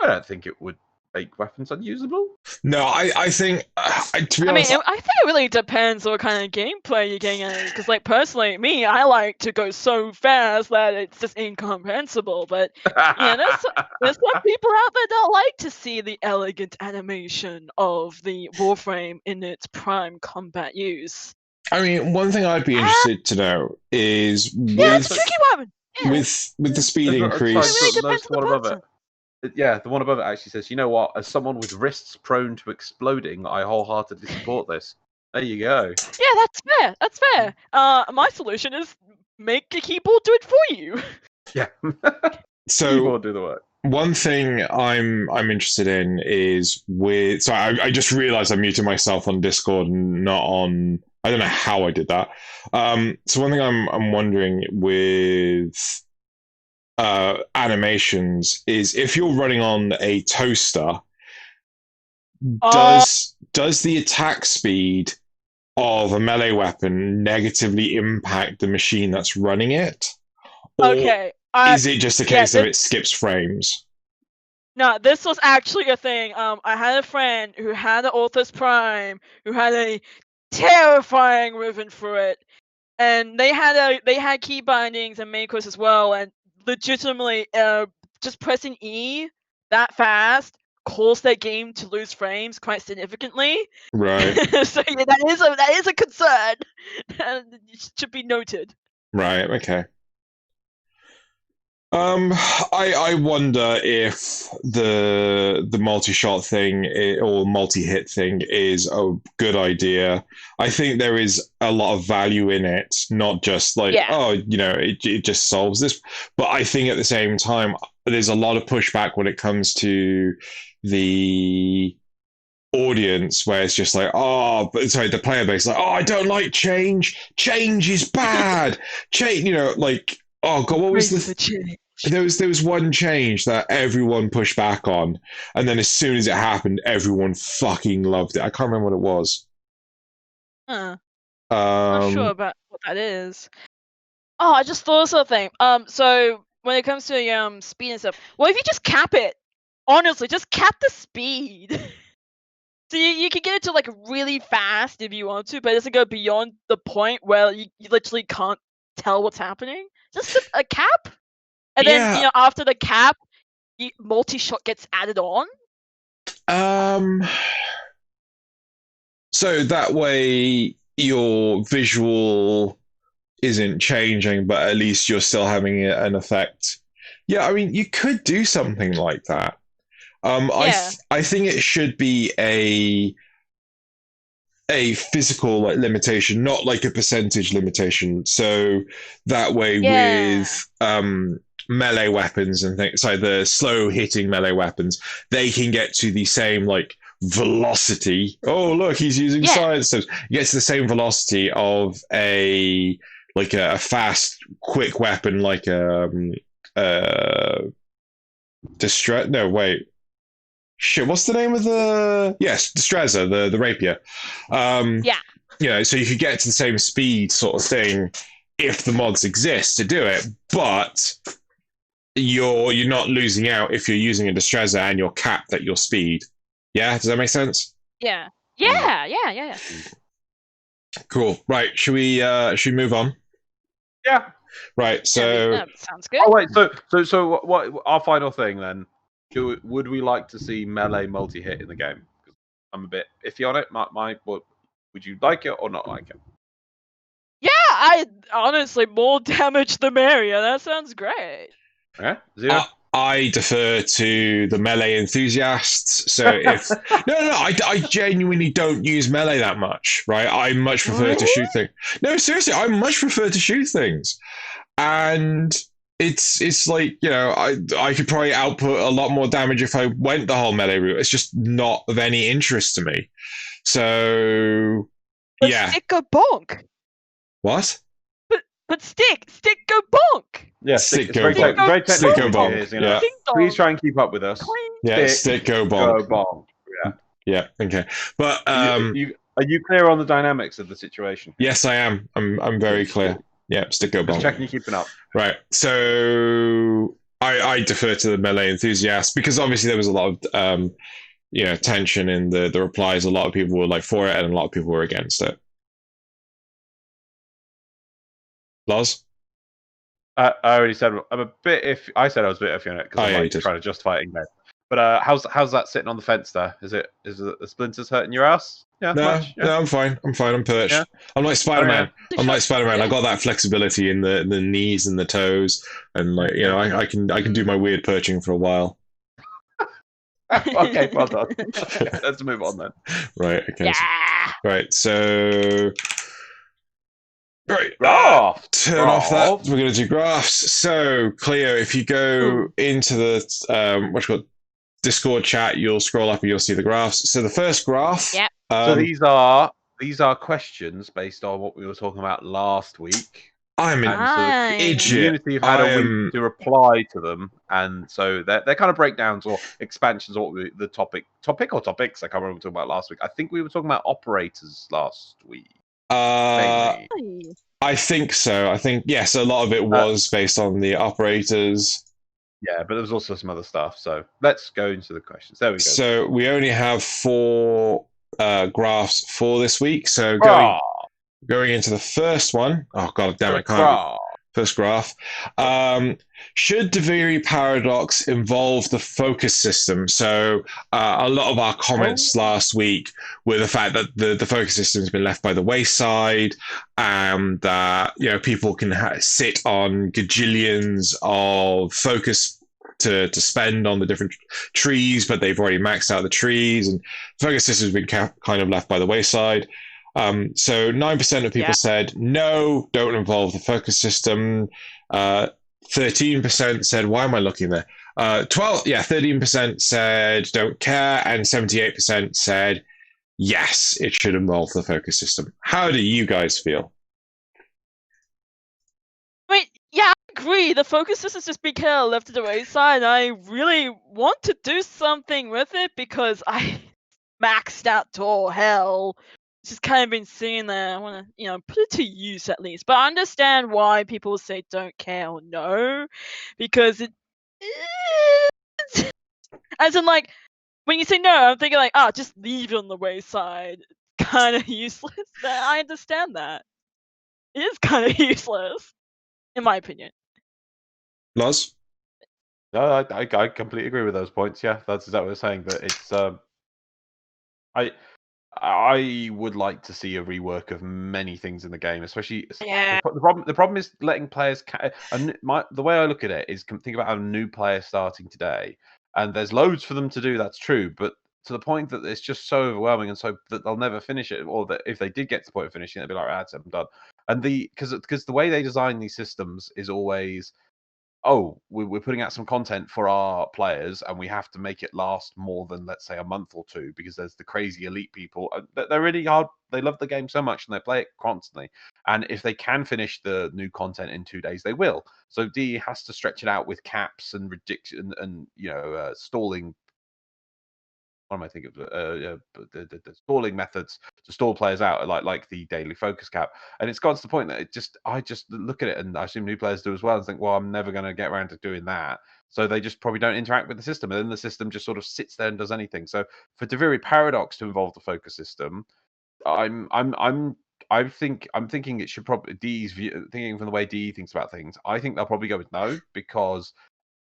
I don't think it would make weapons unusable? No, I think to be honest, I think it really depends on what kind of gameplay you're getting at. Because, like, personally, me, I like to go so fast that it's just incomprehensible. But yeah, there's some people out there that like to see the elegant animation of the Warframe in its prime combat use. I mean, one thing I'd be interested to know is Yeah, it's a tricky one. Yeah. with the speed It increase. really depends on the one above person. it. Yeah, the one above it actually says, you know what? As someone with wrists prone to exploding, I wholeheartedly support this. There you go. Yeah, that's fair. That's fair. My solution is make a keyboard do it for you. Yeah. So Keyboard do the work. one thing I'm interested in is with. So I just realized I muted myself on Discord and not on. I don't know how I did that. So one thing I'm wondering with animations is if you're running on a toaster, does the attack speed of a melee weapon negatively impact the machine that's running it? Or Okay. is it just a case of it skips frames? No, this was actually a thing. I had a friend who had an Author's Prime who had a terrifying ribbon for it, and they had key bindings and macros as well, and legitimately, just pressing E that fast caused their game to lose frames quite significantly. Right. So yeah, that is a concern. It should be noted. Right. Okay. I wonder if the multi-shot thing or multi-hit thing is a good idea. I think there is a lot of value in it, not just like, it just solves this. But I think at the same time, there's a lot of pushback when it comes to the audience where it's just like, the player base, like, I don't like change. Change is bad. Change, like, oh god, what was there was one change that everyone pushed back on, and then as soon as it happened, everyone fucking loved it. I can't remember what it was. Not sure about what that is. Oh, I just thought of something. So when it comes to speed and stuff, what if you just cap it? Honestly, just cap the speed. So you can get it to like really fast if you want to, but it doesn't go beyond the point where you literally can't tell what's happening. Just a cap, and then after the cap, multi-shot gets added on. So that way your visual isn't changing, but at least you're still having an effect. Yeah, I mean, you could do something like that. I think it should be a physical limitation, not like a percentage limitation. So that way with melee weapons and things, like the slow hitting melee weapons, they can get to the same velocity. Oh look, he's using science terms. He gets the same velocity of a fast, quick weapon like distress. No, wait. Shit, what's the name of the... Yes, Distrezza, the rapier. So you could get to the same speed sort of thing if the mods exist to do it, but you're not losing out if you're using a Distrezza and you're capped at your speed. Yeah, does that make sense? Yeah. Cool. Right, should we move on? Yeah. Right, so... That sounds good. Oh, wait, so what our final thing then? Would we like to see melee multi-hit in the game? I'm a bit iffy on it. Would you like it or not like it? Yeah, I honestly, more damage the merrier. That sounds great. Yeah, Xeno? I defer to the melee enthusiasts. So if I genuinely don't use melee that much, right? I much prefer to shoot things. No, seriously, I much prefer to shoot things, and it's like, I could probably output a lot more damage if I went the whole melee route. It's just not of any interest to me. So but stick go bonk. What? But stick go bonk. Yeah, stick go bonk. Stick go bonk. Yeah. Please try and keep up with us. Yeah, stick go bonk. Go bonk. Yeah. Okay. But are you clear on the dynamics of the situation? Yes, I am. I'm very clear. Yeah, stick go bonk. Just checking you're keeping up. Right. So I defer to the melee enthusiasts because obviously there was a lot of tension in the replies. A lot of people were like for it, and a lot of people were against it. Loz? I already said I'm a bit iffy. I said I was a bit iffy on it because I'm just trying to justify it again. But how's that sitting on the fence there? Is the splinters hurting your ass? Yeah, no, I'm fine. I'm perched. Yeah. I'm like Spider-Man. I'm like Spider-Man. Yeah. I got that flexibility in the knees and the toes, and like I can do my weird perching for a while. Okay, well done. Let's move on then. Right. Okay. Yeah. Right. So. Right, turn off that. We're going to do graphs. So, Cleo, if you go into the Discord chat, you'll scroll up and you'll see the graphs. So the first graph. Yep. So these are questions based on what we were talking about last week. I'm an idiot. The community have had a week to reply to them, and so they're kind of breakdowns or expansions of what the topics. I can't remember what we were talking about last week. I think we were talking about operators last week. I think so. I think yes. A lot of it was based on the operators. Yeah, but there was also some other stuff. So let's go into the questions. There we go. So we only have 4 graphs for this week. So going into the first one. Oh god damn it! First graph. Should Deviri paradox involve the focus system? So a lot of our comments last week were the fact that the focus system has been left by the wayside, and that people can sit on gajillions of focus to spend on the different trees, but they've already maxed out the trees, and the focus system has been kind of left by the wayside. So 9% of people said no, don't involve the focus system. 13% said, why am I looking there? 13% said don't care, and 78% said yes, it should involve the focus system. How do you guys feel? I agree. The focus system is just being kind of left to the wayside. I really want to do something with it because I maxed out to all hell. It's just kind of been sitting there. I want to, put it to use at least. But I understand why people say don't care or no, because it. As in, like, when you say no, I'm thinking like, just leave it on the wayside. It's kind of useless. I understand that. It is kind of useless, in my opinion. Loz? No, I completely agree with those points. Yeah, that's exactly what I was saying. But it's I would like to see a rework of many things in the game, especially the problem is letting players. The way I look at it is think about a new player starting today, and there's loads for them to do. That's true, but to the point that it's just so overwhelming, and so that they'll never finish it, or that if they did get to the point of finishing, they'd be like, "That's it, I'm done." And because the way they design these systems is always, we're putting out some content for our players, and we have to make it last more than, let's say, a month or two, because there's the crazy elite people. They're really hard. They love the game so much, and they play it constantly. And if they can finish the new content in 2 days, they will. So D has to stretch it out with caps and ridiculous and stalling. What am I thinking of? The stalling methods to stall players out, like the daily focus cap. And it's gotten to the point that I just look at it, and I assume new players do as well, and think, well, I'm never going to get around to doing that. So they just probably don't interact with the system, and then the system just sort of sits there and does anything. So for Deviri paradox to involve the focus system, I'm thinking it should probably thinking from the way DE thinks about things. I think they'll probably go with no, because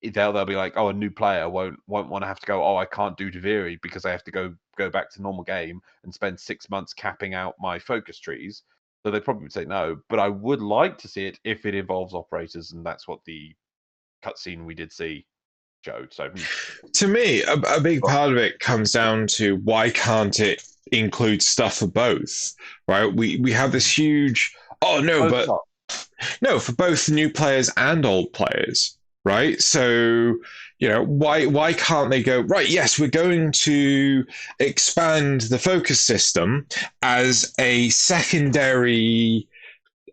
they'll be like, a new player won't want to have to go, I can't do Deviri because I have to go back to normal game and spend 6 months capping out my focus trees. So they probably would say no, but I would like to see it if it involves operators, and that's what the cutscene we did see showed. So to me, a big part of it comes down to why can't it include stuff for both, right? We have this huge for both new players and old players. Right, so why can't they go right? Yes, we're going to expand the focus system as a secondary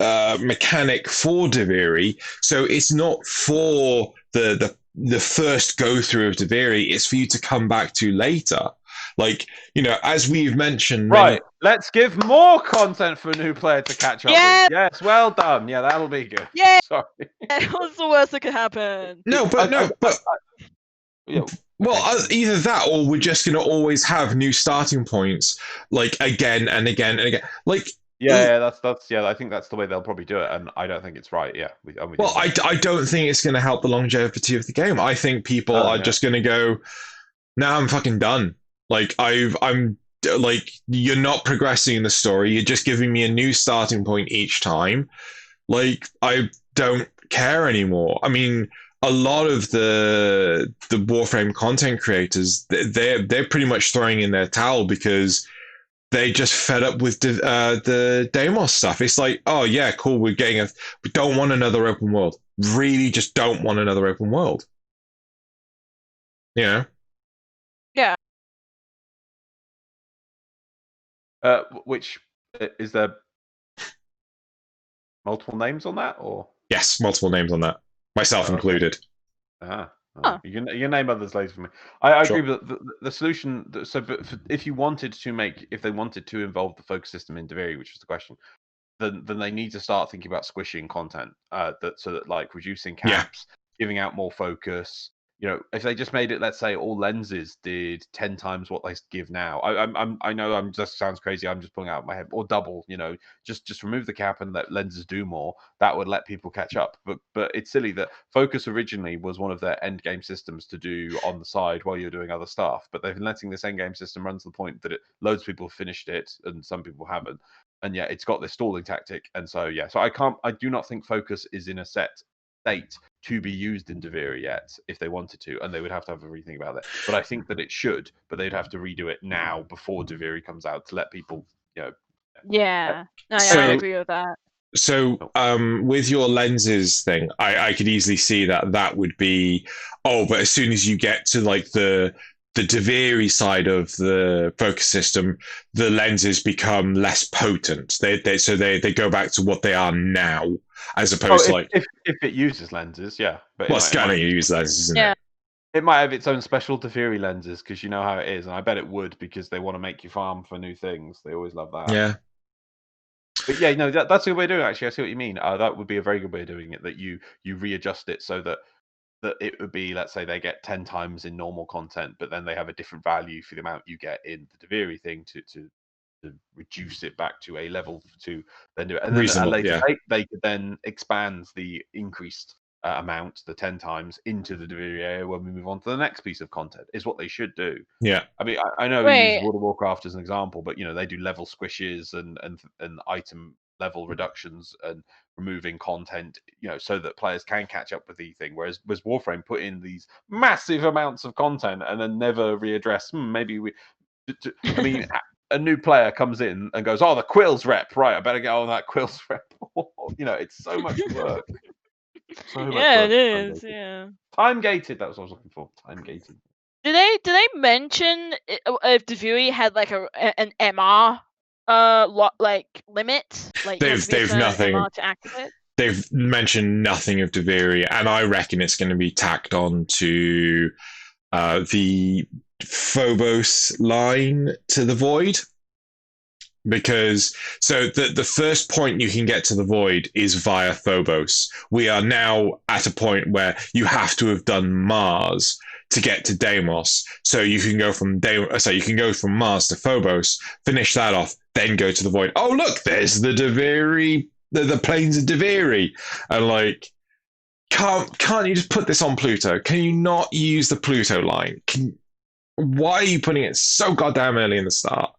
mechanic for Deviri. So it's not for the first go through of Deviri; it's for you to come back to later. Like, as we've mentioned, Right, let's give more content for a new player to catch up Yeah. with. Yes, well done. Yeah, that'll be good. Yeah. Sorry. What's the worst that could happen? Yeah, well, okay. either that or we're just going to always have new starting points, like again and again and again. Like, yeah, that's I think that's the way they'll probably do it, and I don't think it's right. Yeah, well, I don't think it's going to help the longevity of the game. I think people are just going to go, "Now I'm fucking done." Like I'm like, you're not progressing the story. You're just giving me a new starting point each time. Like, I don't care anymore. I mean, a lot of the Warframe content creators, they're pretty much throwing in their towel because they just fed up with the Deimos stuff. It's like, oh yeah, cool, we don't want another open world. Really, just don't want another open world. Yeah. Which is there multiple names on that, or? Yes, multiple names on that, myself included. You can name others later for me. I Sure. agree with the solution. So, but if they wanted to involve the focus system in Deviri, which was the question, then they need to start thinking about squishing content. So that like reducing caps, giving out more focus. If they just made it, let's say all lenses did 10 times what they give now. I know just sounds crazy. I'm just pulling out of my head, or double. Just remove the cap and let lenses do more. That would let people catch up. But it's silly that focus originally was one of their end game systems to do on the side while you're doing other stuff. But they've been letting this end game system run to the point that loads of people have finished it and some people haven't. And yeah, it's got this stalling tactic. And so I do not think focus is in a set state to be used in Deviri yet if they wanted to, and they would have to have a rethink about that. But I think that it should, but they'd have to redo it now before Deviri comes out to let people, Yeah. No, So- I agree with that. So, with your lenses thing, I could easily see that would be, but as soon as you get to like the Deviri side of the focus system, the lenses become less potent. They go back to what they are now, as opposed to like if it uses lenses, yeah. But it's going to use lenses, isn't Yeah. it? It might have its own special Deviri lenses because you know how it is, and I bet it would because they want to make you farm for new things. They always love that. Yeah. But yeah, no, that's a good way of doing it. Actually, I see what you mean. That would be a very good way of doing it. That you readjust it so that it would be, let's say they get 10 times in normal content, but then they have a different value for the amount you get in the Deviri thing to reduce it back to a level to then do it. And then at a later date, they could then expand the increased amount, the 10 times, into the Deviri area when we move on to the next piece of content, is what they should do. Yeah. I mean, I know we use World of Warcraft as an example, but they do level squishes and item level reductions and removing content, so that players can catch up with the thing. Whereas Warframe put in these massive amounts of content and then never readdress. Maybe we. I mean, a new player comes in and goes, "Oh, the Quills rep, right? I better get on that Quills rep." It's so much work. It is. Yeah. Time gated. That was what I was looking for. Time gated. Did they mention if Deviri had like an MR limit? Like they've nothing. MR to activate? They've mentioned nothing of Deviri, and I reckon it's going to be tacked on to the Phobos line to the Void. Because the first point you can get to the Void is via Phobos. We are now at a point where you have to have done Mars to get to Deimos. So you can go from Mars to Phobos, finish that off, then go to the Void. Oh look, there's the Deviri, the plains of Deviri, and like, can't you just put this on Pluto? Can you not use the Pluto line? Why are you putting it so goddamn early in the start?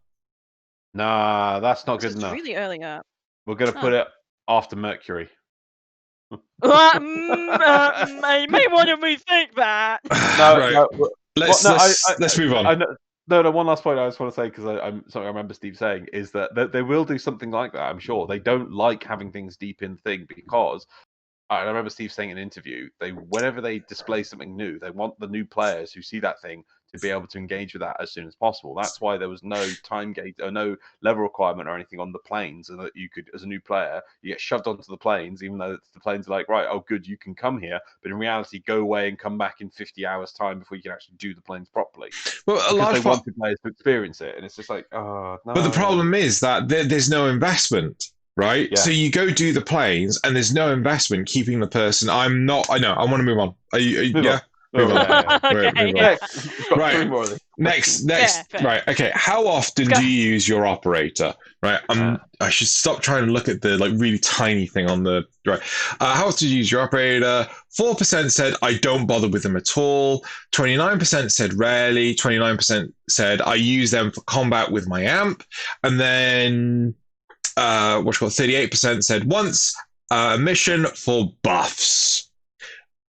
Nah, that's not good enough. Really early up. We're going to put it after Mercury. I may want to rethink that. Let's move on. No, one last point I just want to say, because I remember Steve saying, is that they will do something like that, I'm sure. They don't like having things deep in the thing because, I remember Steve saying in an interview, whenever they display something new, they want the new players who see that thing to be able to engage with that as soon as possible. That's why there was no time gate or no level requirement or anything on the planes, and that you could, as a new player, you get shoved onto the planes, even though the planes are like, right, oh good, you can come here, but in reality, go away and come back in 50 hours time before you can actually do the planes properly. Well, a large Because they wanted players to experience it, and it's just like, oh no. But the problem is that there's no investment, right? Yeah. So you go do the planes, and there's no investment keeping the person. I know. I want to move on. Are you Move yeah. on. Move on. Okay. Move on. Next, we've got Right. 3 more of these. Next, Fair. right? Okay. How often Go. do you use your operator? Right. I should stop trying to look at the like really tiny thing on the right. How often do you use your operator? 4% said I don't bother with them at all. 29% said rarely. 29% said I use them for combat with my amp, and then 38% said once a mission for buffs.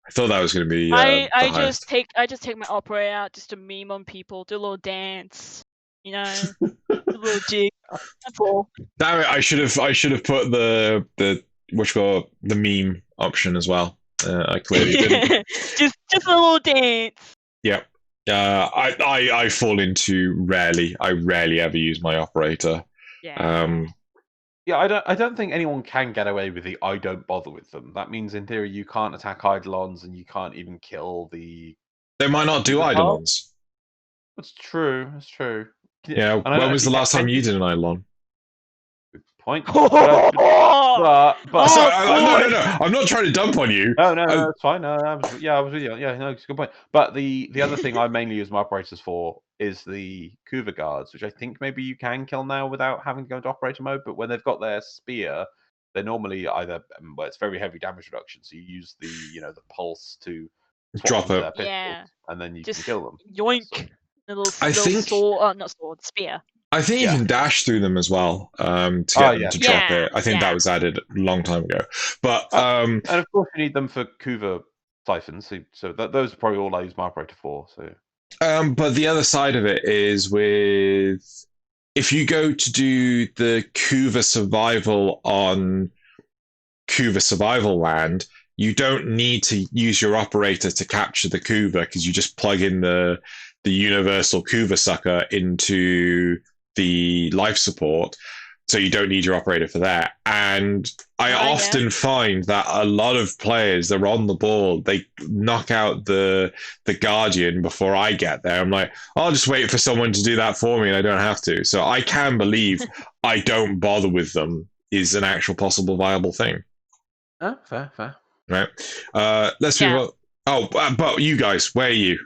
I thought that was going to be. I the highest. just take my operator out just to meme on people, do a little dance, do a little jig. That's all. Damn it! I should have put the meme option as well. I clearly didn't. just a little dance. Yep. I fall into rarely. I rarely ever use my operator. Yeah. Yeah, I don't think anyone can get away with the I don't bother with them. That means in theory you can't attack Eidolons and you can't even kill the. They might not do Eidolons. That's true. That's true. Yeah. When was the last time you did an Eidolon? Good point. Oh, But So, no. I'm not trying to dump on you. no, it's fine. No, I was with you. Yeah, no, it's a good point. But the other thing I mainly use my operators for is the Kuva guards, which I think maybe you can kill now without having to go into operator mode. But when they've got their spear, they're normally either it's very heavy damage reduction, so you use the the pulse to Drop it. their pistols, Yeah. and then you Just can kill them. yoink. Little think- sword, not sword, spear. I think you Yeah. can dash through them as well to get them yeah. to drop Yeah, it. I think yeah. that was added a long time ago. But And of course, you need them for Kuva siphons. So those are probably all I use my operator for. So but the other side of it is if you go to do the Kuva survival on Kuva survival land, you don't need to use your operator to capture the Kuva because you just plug in the universal Kuva sucker into the life support. So you don't need your operator for that. And I often find that a lot of players, they're on the ball, they knock out the Guardian before I get there. I'm like, I'll just wait for someone to do that for me and I don't have to. So I can believe I don't bother with them is an actual possible viable thing. oh, fair. Right. Let's move on. Oh, but you guys, where are you?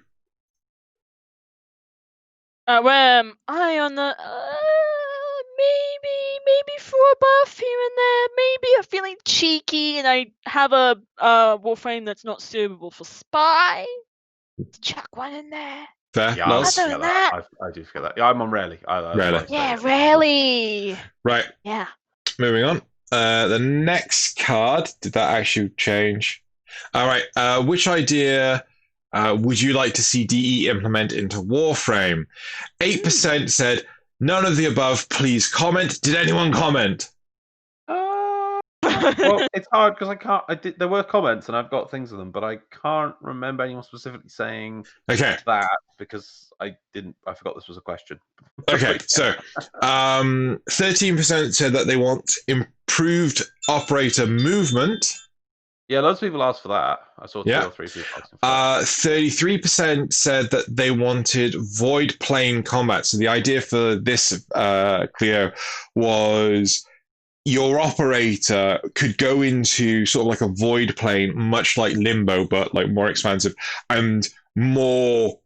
Where am I on the maybe for a buff here and there. Maybe I'm feeling cheeky and I have a Warframe that's not suitable for spy. Chuck one in there. Fair. Yeah, Loz? Other than that, I do forget that. Yeah, I'm on rarely. Rarely. yeah, rarely. Right. Yeah. Moving on. The next card, did that actually change? All right. Which idea would you like to see DE implement into Warframe? 8% said, none of the above, please comment. Did anyone comment? Well, it's hard because I can't. There were comments and I've got things of them, but I can't remember anyone specifically saying Okay. that because I forgot this was a question. Okay, so 13% said that they want improved operator movement. Yeah, loads of people asked for that. I saw 2 or 3 people asking for that. 33% said that they wanted void plane combat. So the idea for this, Cleo, was your operator could go into sort of like a void plane, much like Limbo, but like more expansive and more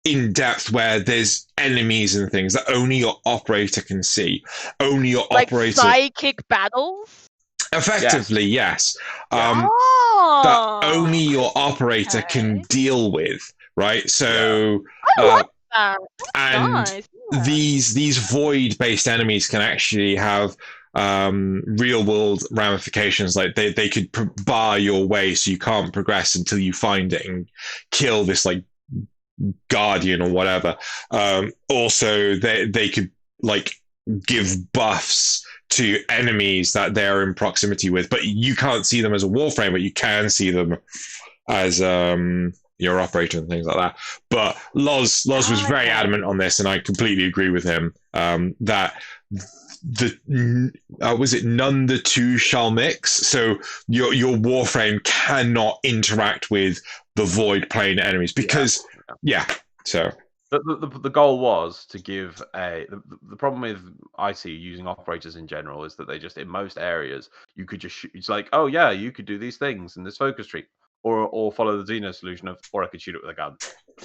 in depth, where there's enemies and things that only your operator can see. Only your Like operator. psychic battles? Effectively, yes. Oh. That only your operator can deal with, right? So, I like that. and Nice. Yeah. these void-based enemies can actually have real-world ramifications. Like they could bar your way, so you can't progress until you find it and kill this like guardian or whatever. Also, they could like give buffs to enemies that they're in proximity with, but you can't see them as a Warframe, but you can see them as your operator and things like that. But Loz was very adamant on this, and I completely agree with him that was it none the two shall mix. So your Warframe cannot interact with the void plane enemies because so. The goal was to give the problem with I see using operators in general is that they just, in most areas, you could just shoot. It's like, oh yeah, you could do these things in this focus tree, or follow the Xeno solution of, or I could shoot it with a gun,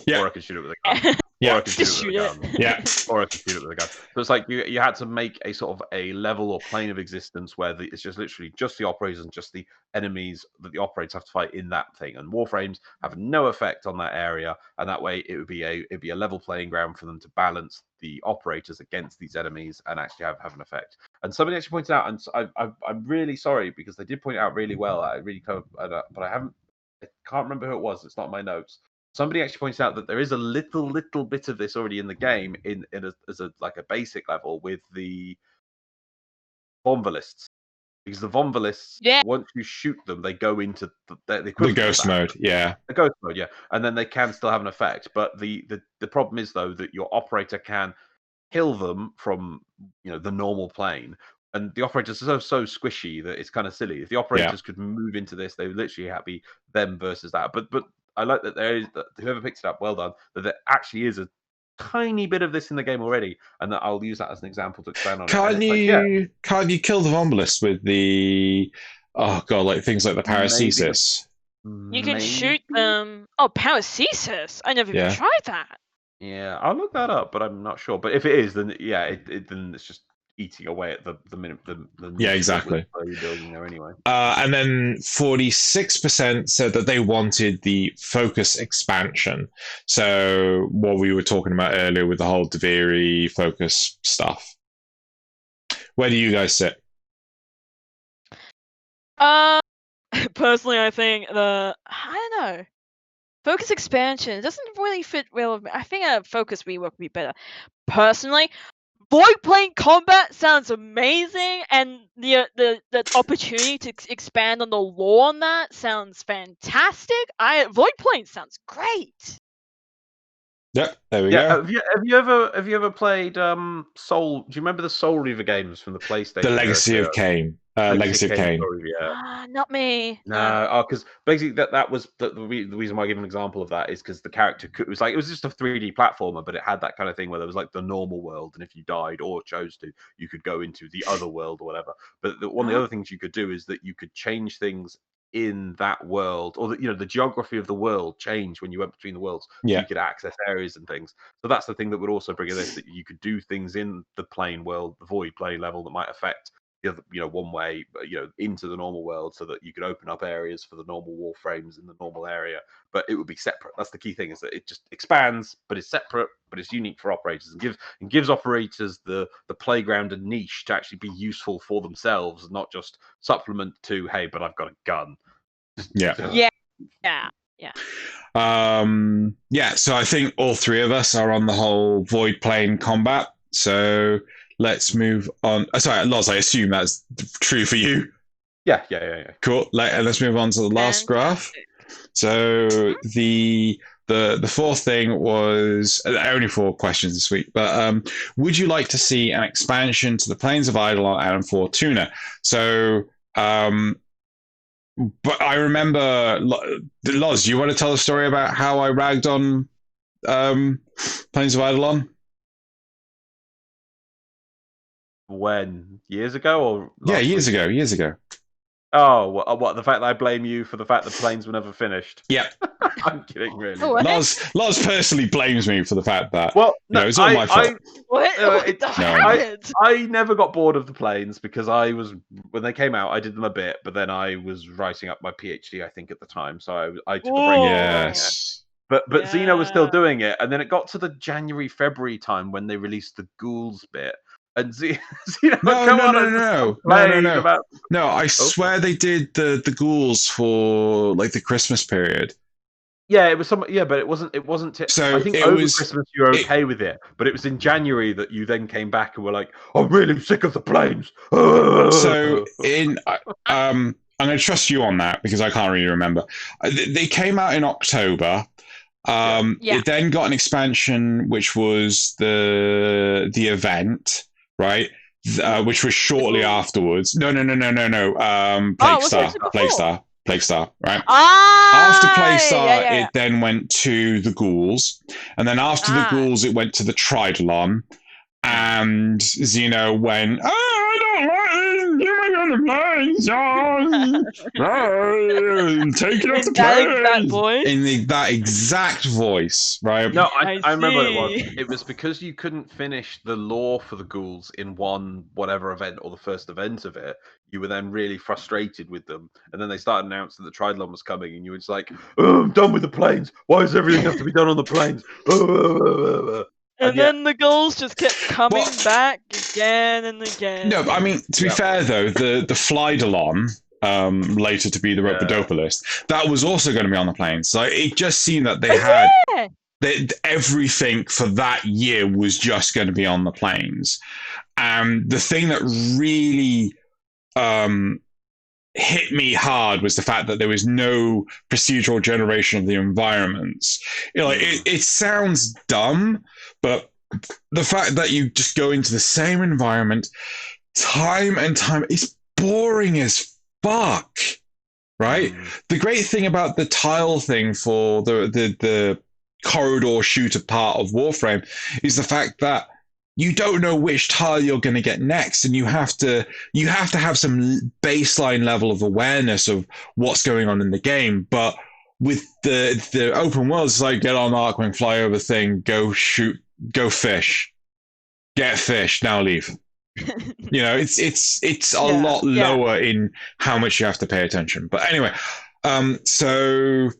or I could shoot it with a gun, or I could shoot it with a gun, or I could shoot it with a gun. So it's like you had to make a sort of a level or plane of existence where it's just literally just the operators and just the enemies that the operators have to fight in that thing, and Warframes have no effect on that area, and that way it'd be a level playing ground for them to balance the operators against these enemies and actually have an effect. And somebody actually pointed out, and I'm really sorry because they did point it out really well. I really covered, but I can't remember who it was. It's not in my notes. Somebody actually points out that there is a little bit of this already in the game as a like a basic level with the Vonvalists. Because the Vonvalists, once you shoot them, they go into the ghost mode, The ghost mode, yeah. And then they can still have an effect. But the problem is, though, that your operator can kill them from the normal plane. And the operators are so squishy that it's kind of silly. If the operators could move into this, they would literally be them versus that. But I like that there is that whoever picks it up, well done. That there actually is a tiny bit of this in the game already, and that I'll use that as an example to expand on. Can't you kill the Vonvalist with the things like the paracesis? You can shoot them. Oh, paracesis! I never even tried that. Yeah, I'll look that up, but I'm not sure. But if it is, then then it's just eating away at the minute. Exactly. You're building there anyway. And then 46% said that they wanted the focus expansion. So what we were talking about earlier with the whole Deviri focus stuff. Where do you guys sit? Personally, I think I don't know. Focus expansion doesn't really fit well with me. I think a focus rework would be better. Personally, void plane combat sounds amazing, and the opportunity to expand on the lore on that sounds fantastic. Void plane sounds great. Yep, there we go. Have you ever played Soul? Do you remember the Soul Reaver games from the PlayStation? The Legacy of Kain. Legacy of Kain. Not me. No, because basically that was the reason why I give an example of that is because the character it was just a 3D platformer, but it had that kind of thing where there was like the normal world, and if you died or chose to, you could go into the other world or whatever. But one of the other things you could do is that you could change things in that world, or the geography of the world changed when you went between the worlds. So you could access areas and things. So that's the thing that would also bring in this, that you could do things in the plane world, the void plane level, that might affect one way, into the normal world, so that you could open up areas for the normal Warframes in the normal area, but it would be separate. That's the key thing, is that it just expands, but it's separate, but it's unique for operators, and gives operators the playground and niche to actually be useful for themselves, not just supplement to, hey, but I've got a gun. Yeah. So I think all three of us are on the whole void plane combat. So let's move on. Sorry, Loz, I assume that's true for you. Yeah. Cool. Let's move on to the last graph. So the fourth thing was only 4 questions this week, but would you like to see an expansion to the Plains of Eidolon and Fortuna? So, but I remember, Loz, do you want to tell a story about how I ragged on Plains of Eidolon? When? Years ago or? Years ago. Oh, what? The fact that I blame you for the fact the planes were never finished? Yeah. I'm kidding, really. Loz personally blames me for the fact that. It's all my fault. I never got bored of the planes because when they came out, I did them a bit, but then I was writing up my PhD, I think, at the time, so I took a break. Yes. But Xeno was still doing it, and then it got to the January-February time when they released the ghouls bit. And No. I swear they did the ghouls for like the Christmas period. Yeah, it was but it wasn't. So I think over Christmas you were okay with it, but it was in January that you then came back and were like, "I'm really sick of the planes." So I'm going to trust you on that because I can't really remember. They came out in October. Yeah. It then got an expansion, which was the event, right? Which was shortly afterwards. No. Plague was Star, it before? Plague Star, right? Ah, After Plague Star, yeah. it then went to the Ghouls, and then after the Ghouls, it went to the Tridolon, and Xeno went, "Oh, I don't like it. Give me on the planes, take it off the planes." In that exact voice, right? No, I I remember what it was. see. It was because you couldn't finish the lore for the ghouls in one whatever event or the first event of it. You were then really frustrated with them, and then they started announcing that the Tridolon was coming, and you were just like, "Oh, I'm done with the planes. Why does everything have to be done on the planes?" And then the goals just kept coming back again and again. No, I mean, to be fair though, the Flydolon, later to be the Rhodopolist, that was also going to be on the planes. So it just seemed that they had everything for that year was just going to be on the planes. And the thing that really hit me hard was the fact that there was no procedural generation of the environments. You know, like, it sounds dumb, but the fact that you just go into the same environment time and time, it's boring as fuck, right? The great thing about the tile thing for the corridor shooter part of Warframe is the fact that you don't know which tile you're going to get next, and you have to have some baseline level of awareness of what's going on in the game. But with the open world, it's like get on Archwing, fly over thing, go shoot, go fish, get fish, now leave. You know, it's a lot lower in how much you have to pay attention. But anyway, so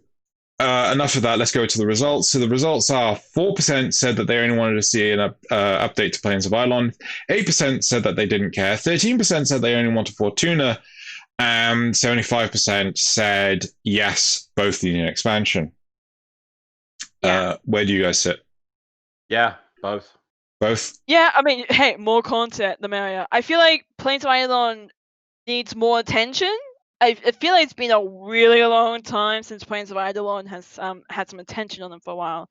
enough of that. Let's go to the results. So the results are 4% said that they only wanted to see an update to Plains of Eidolon. 8% said that they didn't care. 13% said they only wanted Fortuna. And 75% said yes, both need an expansion. Where do you guys sit? Yeah, both. Both? Yeah, I mean, hey, more content, the merrier. I feel like Plains of Eidolon needs more attention. I feel like it's been a really long time since Plains of Eidolon has had some attention on them for a while.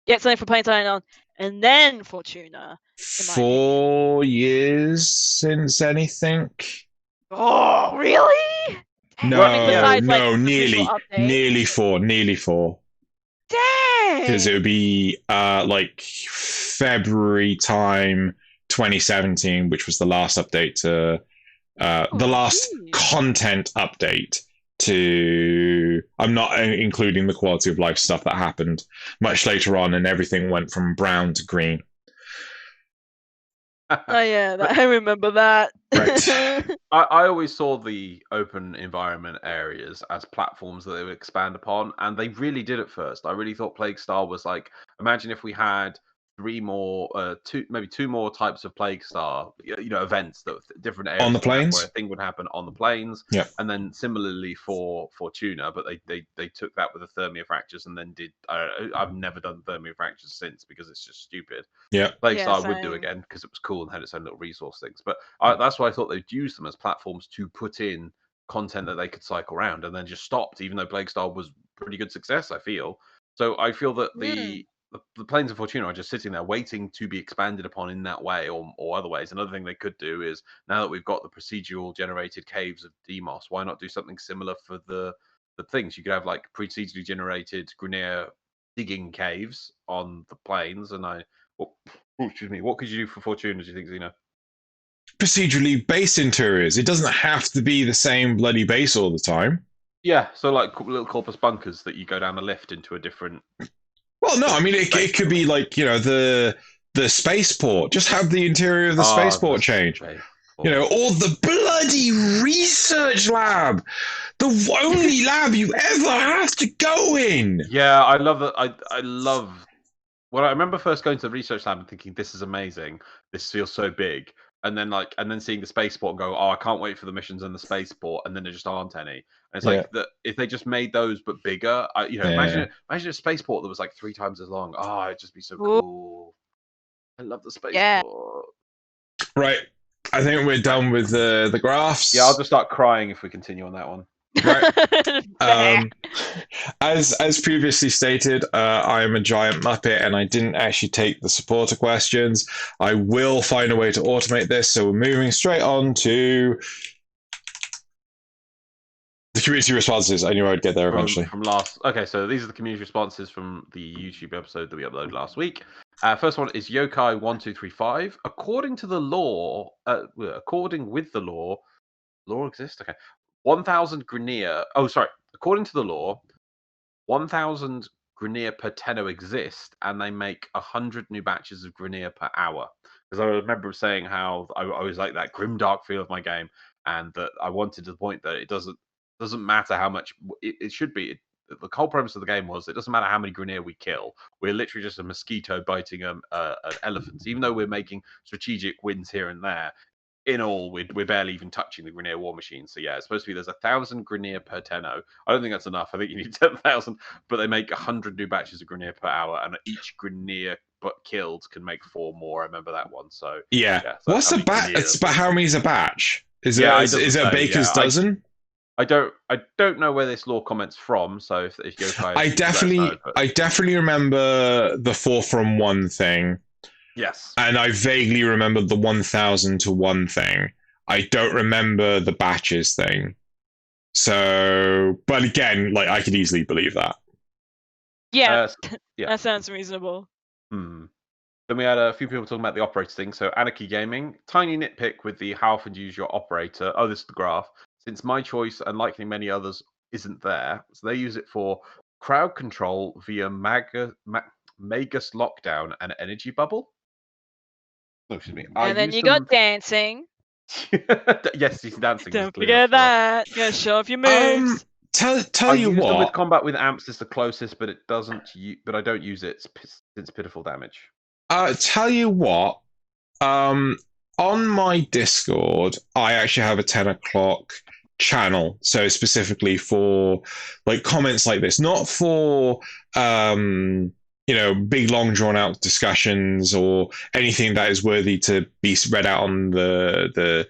Yeah, something for Plains of Eidolon, and then Fortuna. 4 years since anything? Oh, really? No, I mean, besides, like, nearly four. Dang! Because it would be like February time 2017, which was the last update to the last content update to. I'm not including the quality of life stuff that happened much later on, and everything went from brown to green. Oh yeah, I remember that. Right. I always saw the open environment areas as platforms that they would expand upon, and they really did at first. I really thought Plague Star was like, imagine if we had two more types of Plague Star, events that different areas on the plains, where a thing would happen on the plains. Yeah. And then similarly for Fortuna, but they took that with the Thermia fractures and then did. I've never done Thermia fractures since because it's just stupid. Yeah. Plague Star I would do again because it was cool and had its own little resource things. But that's why I thought they'd use them as platforms to put in content that they could cycle around, and then just stopped, even though Plague Star was pretty good success, I feel. So I feel that the Plains of Fortuna are just sitting there waiting to be expanded upon in that way or other ways. Another thing they could do is, now that we've got the procedural generated caves of Demos, why not do something similar for the things? You could have like procedurally generated Grineer digging caves on the plains, and excuse me, what could you do for Fortuna, do you think, Xeno? Procedurally based interiors. It doesn't have to be the same bloody base all the time. Yeah, so like little corpus bunkers that you go down a lift into a different. Well, no, I mean it could be like the spaceport. Just have the interior of the spaceport change. Or the bloody research lab, the only lab you ever have to go in. Yeah, I love that. I love. Well, I remember first going to the research lab and thinking, "This is amazing. This feels so big." And then seeing the spaceport and go, "Oh, I can't wait for the missions in the spaceport." And then there just aren't any. And it's like that if they just made those but bigger, imagine a spaceport that was like 3 times as long. Oh, it'd just be so cool. I love the spaceport. Right. I think we're done with the graphs. Yeah, I'll just start crying if we continue on that one. Right. As previously stated, I am a giant muppet and I didn't actually take the supporter questions. I will find a way to automate this, so we're moving straight on to the community responses. I knew I'd get there eventually. Okay, so these are the community responses from the YouTube episode that we uploaded last week. First one is Yokai1235. According with the law, law exists? Okay. 1,000 Grineer. Oh, sorry. According to the law, 1,000 Grineer per Tenno exist, and they make 100 new batches of Grineer per hour. Because I remember saying how I always like that grimdark feel of my game, and that I wanted to point that it doesn't matter how much it should be. The whole premise of the game was it doesn't matter how many Grineer we kill. We're literally just a mosquito biting an elephant. Even though we're making strategic wins here and there, in all, we're barely even touching the Grineer war machine. So yeah, it's supposed to be there's 1,000 Grineer per Tenno. I don't think that's enough. I think you need 10,000, but they make 100 new batches of Grineer per hour, and each Grineer killed can make 4 more. I remember that one. So yeah. So what's a batch? It's about how many's a batch? Is it a baker's dozen? I don't know where this law comment's from. So if Yokai, I definitely remember the 4 from 1 thing. Yes. And I vaguely remember the 1,000 to 1 thing. I don't remember the batches thing. So, but again, like I could easily believe that. Yeah, that sounds reasonable. Then we had a few people talking about the operator thing. So Anarchy Gaming, tiny nitpick with the how often use your operator. Oh, this is the graph. Since my choice, and likely many others, isn't there, so they use it for crowd control via Magus Lockdown and Energy Bubble. Oh, excuse me. And then you got dancing. Yes, he's dancing. Don't forget that. You gotta show off your moves. Tell you what. With combat with amps is the closest, but it doesn't. But I don't use it. It's pitiful damage. Tell you what. On my Discord, I actually have a 10 o'clock channel, so specifically for like comments like this, not for big long drawn out discussions or anything that is worthy to be read out on the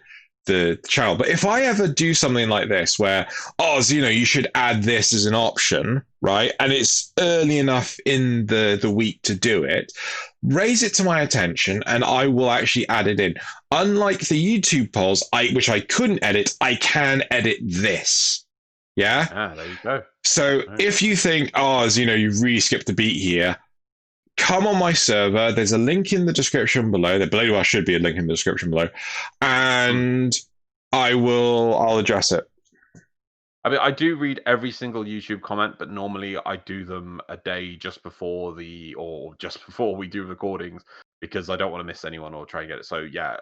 channel. But if I ever do something like this where, you should add this as an option, right? And it's early enough in the week to do it, raise it to my attention and I will actually add it in. Unlike the YouTube polls, which I couldn't edit, I can edit this. Yeah? There you go. So if you think, you've really skipped a beat here, come on my server. There's a link in the description below. There should be a link in the description below. And I'll address it. I mean, I do read every single YouTube comment, but normally I do them a day just before we do recordings because I don't want to miss anyone or try and get it. So yeah,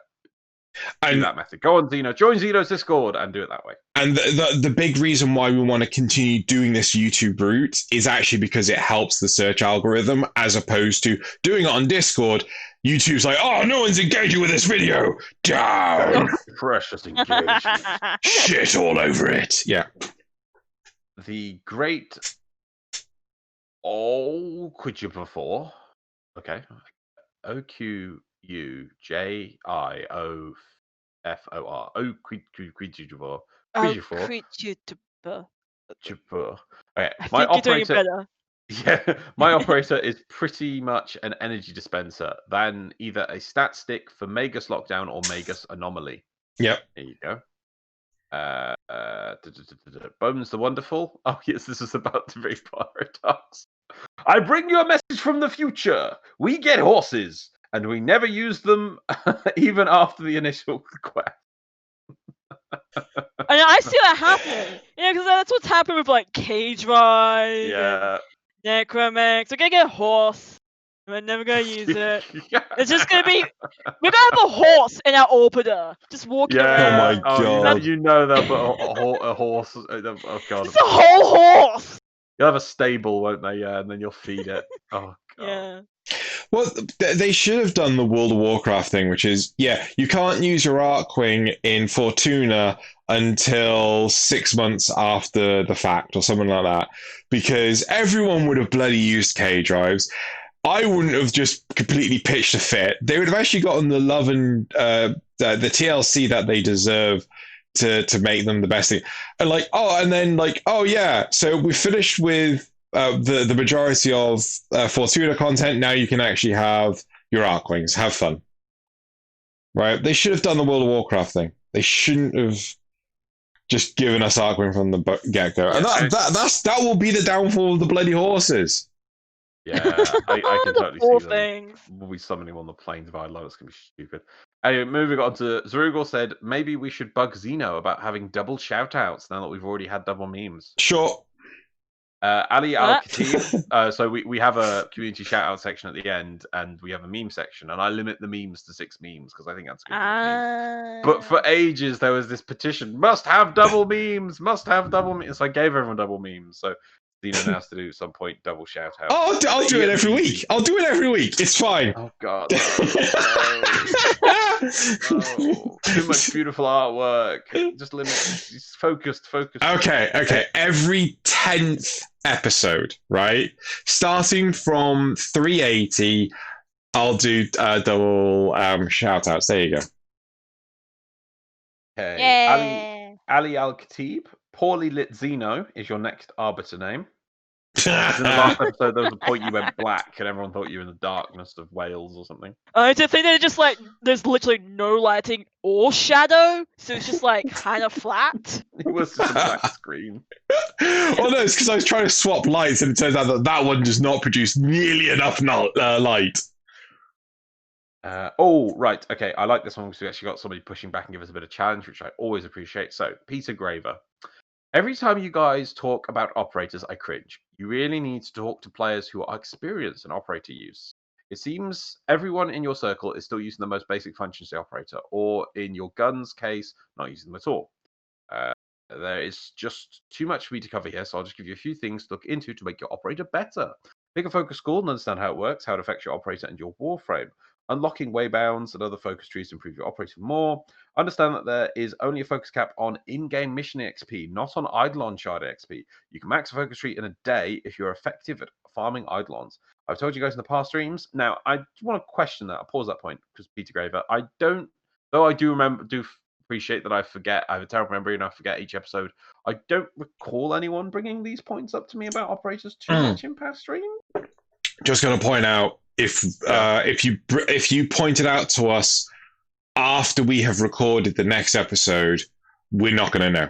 do that method. Go on Xeno, join Xeno's Discord and do it that way. And the big reason why we want to continue doing this YouTube route is actually because it helps the search algorithm, as opposed to doing it on Discord. YouTube's like, no one's engaging with this video. Down. Precious engagement. Shit all over it. Yeah. The great could you before? Okay. OQUJIOFOR. Okay. My operator. Yeah, my operator is pretty much an energy dispenser, than either a stat stick for Magus Lockdown or Magus Anomaly. Yep. There you go. Bones the Wonderful. Oh yes, this is about to be Paradox. I bring you a message from the future. We get horses, and we never use them even after the initial quest. And I see that happening. Because that's what's happened with like Cage Ride. Yeah. Necromex. We're gonna get a horse. We're never gonna use it. It's just gonna be. We're gonna have a horse in our orbiter, just walking around. Oh my god! You know they'll put a horse. Oh god! It's a whole horse. You'll have a stable, won't they? Yeah, and then you'll feed it. Oh god. Yeah. Well, they should have done the World of Warcraft thing, which is, you can't use your Archwing in Fortuna until 6 months after the fact or something like that, because everyone would have bloody used K drives. I wouldn't have just completely pitched a fit. They would have actually gotten the love and the TLC that they deserve to make them the best thing. And like, oh yeah, so we finished with the majority of Fortuna content. Now you can actually have your Arclings. Have fun. Right? They should have done the World of Warcraft thing. They shouldn't have just given us Arcling from the get-go. And that will be the downfall of the bloody horses. Yeah, I can totally see them. We'll be summoning on the plains of Eidolon. It's going to be stupid. Anyway, moving on to Zerugor said, maybe we should bug Xeno about having double shoutouts now that we've already had double memes. Sure. Ali Al-Khatib, so we have a community shout-out section at the end, and we have a meme section, and I limit the memes to 6 memes, because I think that's good. But for ages, there was this petition, must have double memes, must have double memes. So I gave everyone double memes, so Xeno now has to do at some point double shout-out. Oh, I'll do it every week. I'll do it every week. It's fine. Oh, God. No. Too much beautiful artwork. Just limit. Just focused. Okay. Every 10th episode, right? Starting from 380, I'll do double shout-outs. There you go. Okay. Yeah. Ali Al-Khatib, poorly lit Xeno is your next arbiter name. In the last episode, there was a point you went black, and everyone thought you were in the darkness of Wales or something. I just think they're just like there's literally no lighting or shadow, so it's just like kind of flat. It was just a black screen. Well, no, it's because I was trying to swap lights, and it turns out that one does not produce nearly enough light. Right. Okay, I like this one because we actually got somebody pushing back and give us a bit of challenge, which I always appreciate. So, Peter Graver. Every time you guys talk about operators, I cringe. You really need to talk to players who are experienced in operator use. It seems everyone in your circle is still using the most basic functions of the operator, or in your gun's case, not using them at all. There is just too much for me to cover here, so I'll just give you a few things to look into to make your operator better. Pick a focus school and understand how it works, how it affects your operator and your warframe. Unlocking waybounds and other focus trees to improve your operator more. Understand that there is only a focus cap on in-game mission XP, not on Eidolon Shard XP. You can max a focus tree in a day if you're effective at farming Eidolons. I've told you guys in the past streams. Now, I want to question that. I'll pause that point because Peter Graver. I do appreciate that I forget. I have a terrible memory and I forget each episode. I don't recall anyone bringing these points up to me about operators too much in past stream. Just going to point out, if you point it out to us after we have recorded the next episode, we're not going to know.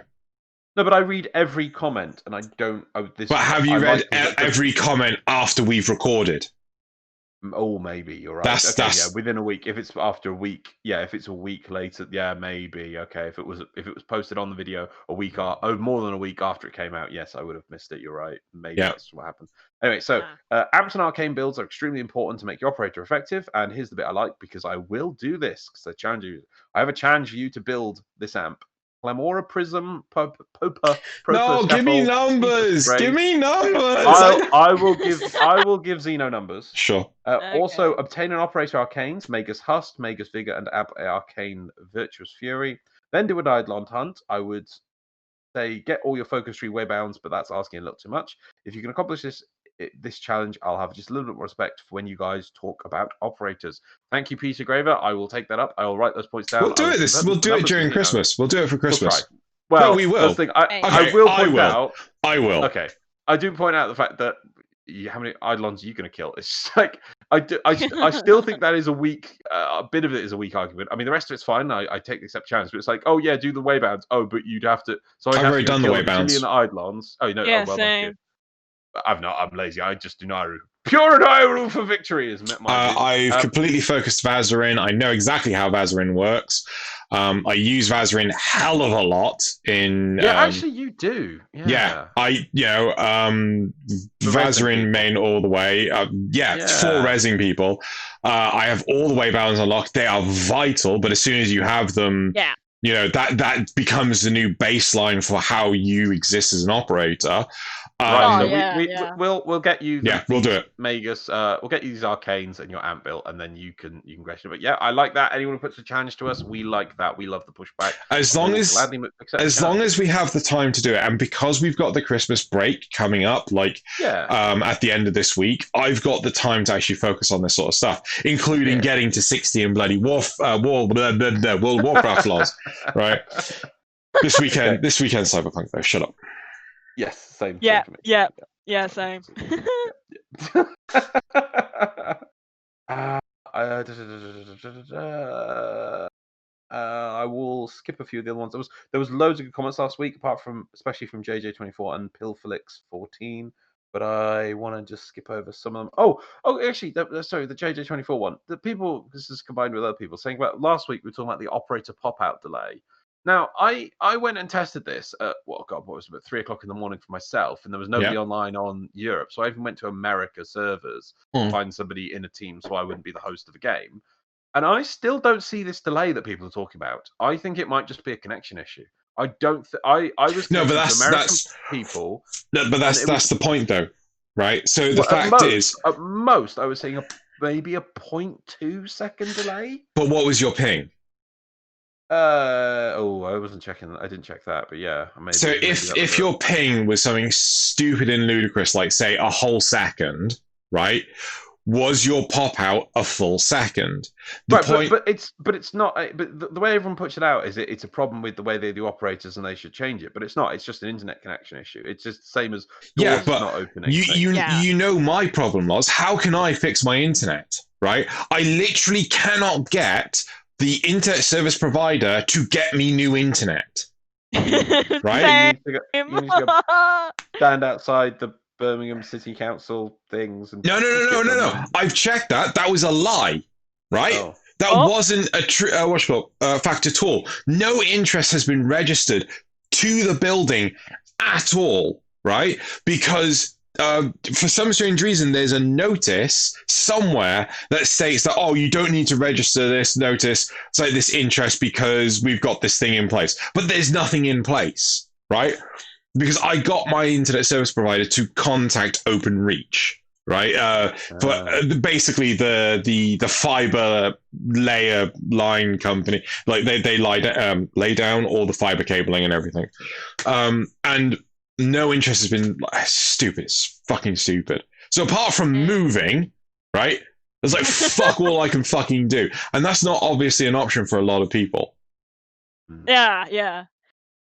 No, but I read every comment, and I don't. But have you read every comment after we've recorded? Oh, maybe you're right. That's yeah, within a week. If it's after a week, yeah. If it's a week later, yeah, maybe. Okay, if it was posted on the video a week more than a week after it came out, yes, I would have missed it. You're right. Maybe that's what happened. Anyway, so amps and arcane builds are extremely important to make your operator effective. And here's the bit I like because I will do this because I challenge you. I have a challenge for you to build this amp. Clamora Prism, Popa. No, give me numbers. Give me numbers. I will give Xeno numbers. Sure. Okay. Also, obtain an operator arcanes, Magus Hust, Magus Vigor, and Ab Arcane Virtuous Fury. Then do a Eidolon hunt. I would say get all your focus tree waybounds, but that's asking a little too much. If you can accomplish this challenge, I'll have just a little bit more respect for when you guys talk about operators. Thank you, Peter Graver. I will take that up. I will write those points down. We'll do it. We'll do it during Christmas. We'll do it for Christmas. Well, no, we will. I will point out. I will. Okay. I do point out the fact that how many Eidolons are you going to kill? It's just like I still think that is a weak. A bit of it is a weak argument. I mean, the rest of it's fine. I take the accept challenge, but it's like, oh yeah, do the waybounds. Oh, but you'd have to. So I've already done the waybounds. Eidolons. Oh, you know. Yeah, well, same. I've not. I'm lazy. I just do Nairu. Pure Nairu for victory is my. I've completely focused Vazarin. I know exactly how Vazarin works. I use Vazarin hell of a lot in. Yeah, actually, you do. Yeah. Vazarin main all the way. For rezzing people. I have all the waybounds unlocked. They are vital, but as soon as you have them, that becomes the new baseline for how you exist as an operator. Right, so yeah. we'll get you. We'll do it. Magus, we'll get you these arcanes and your ant built, and then you can question. But yeah, I like that. Anyone who puts a challenge to us, we like that. We love the pushback. As long as we have the time to do it, and because we've got the Christmas break coming up, like at the end of this week, I've got the time to actually focus on this sort of stuff, including getting to 60 in bloody World of Warcraft laws, right? This weekend, Cyberpunk though. Shut up. Yes, same. Yeah, same for me. yeah, same. I will skip a few of the other ones. There was loads of good comments last week, especially from JJ24 and Pilfelix14. But I want to just skip over some of them. Oh, actually, sorry, the JJ24 one. The people, this is combined with other people saying about last week we were talking about the operator pop-out delay. Now, I went and tested this at, what was it, about 3 o'clock in the morning for myself, and there was nobody online on Europe. So I even went to America servers to find somebody in a team so I wouldn't be the host of a game. And I still don't see this delay that people are talking about. I think it might just be a connection issue. I don't. I was no, but that's people. No, but that's the point, though, right? So the fact is, at most, I was saying maybe a 0.2 second delay. But what was your ping? I wasn't checking. I didn't check that, but yeah. So if your ping was something stupid and ludicrous, like say a whole second, right? Was your pop out a full second? But it's not. But the way everyone puts it out is it's a problem with the way they do operators, and they should change it. But it's not. It's just an internet connection issue. It's just the same as doors not opening. You know my problem, Loz. How can I fix my internet? Right? I literally cannot get the internet service provider to get me new internet. Right? You need to go stand outside the Birmingham City Council things. And no. I've checked that. That was a lie, right? Oh. That wasn't a true fact at all. No interest has been registered to the building at all, right? Because for some strange reason, there's a notice somewhere that states that, you don't need to register this notice, so this interest, because we've got this thing in place. But there's nothing in place, right? Because I got my internet service provider to contact OpenReach, right? But basically the fiber layer line company, like they lay down all the fiber cabling and everything, and no interest has been stupid. It's fucking stupid. So apart from moving, right? There's like fuck all I can fucking do, and that's not obviously an option for a lot of people. Yeah.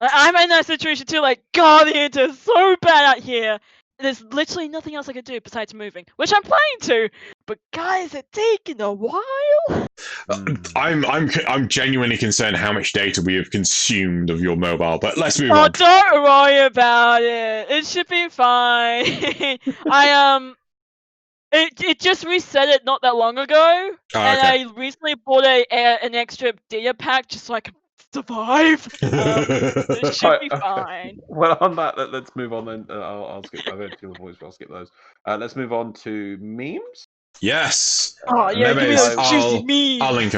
I'm in that situation too, like, God, the internet's so bad out here. There's literally nothing else I could do besides moving, which I'm planning to. But guys, it's taking a while. I'm genuinely concerned how much data we have consumed of your mobile. But let's move on. Oh, don't worry about it. It should be fine. It just reset it not that long ago, and I recently bought an extra data pack just so I can survive. It should be fine. Well, on that, let's move on then. I'll skip. I've heard the voice, but I'll skip those. Let's move on to memes. Yes. Oh yeah, give me those juicy memes. I'll link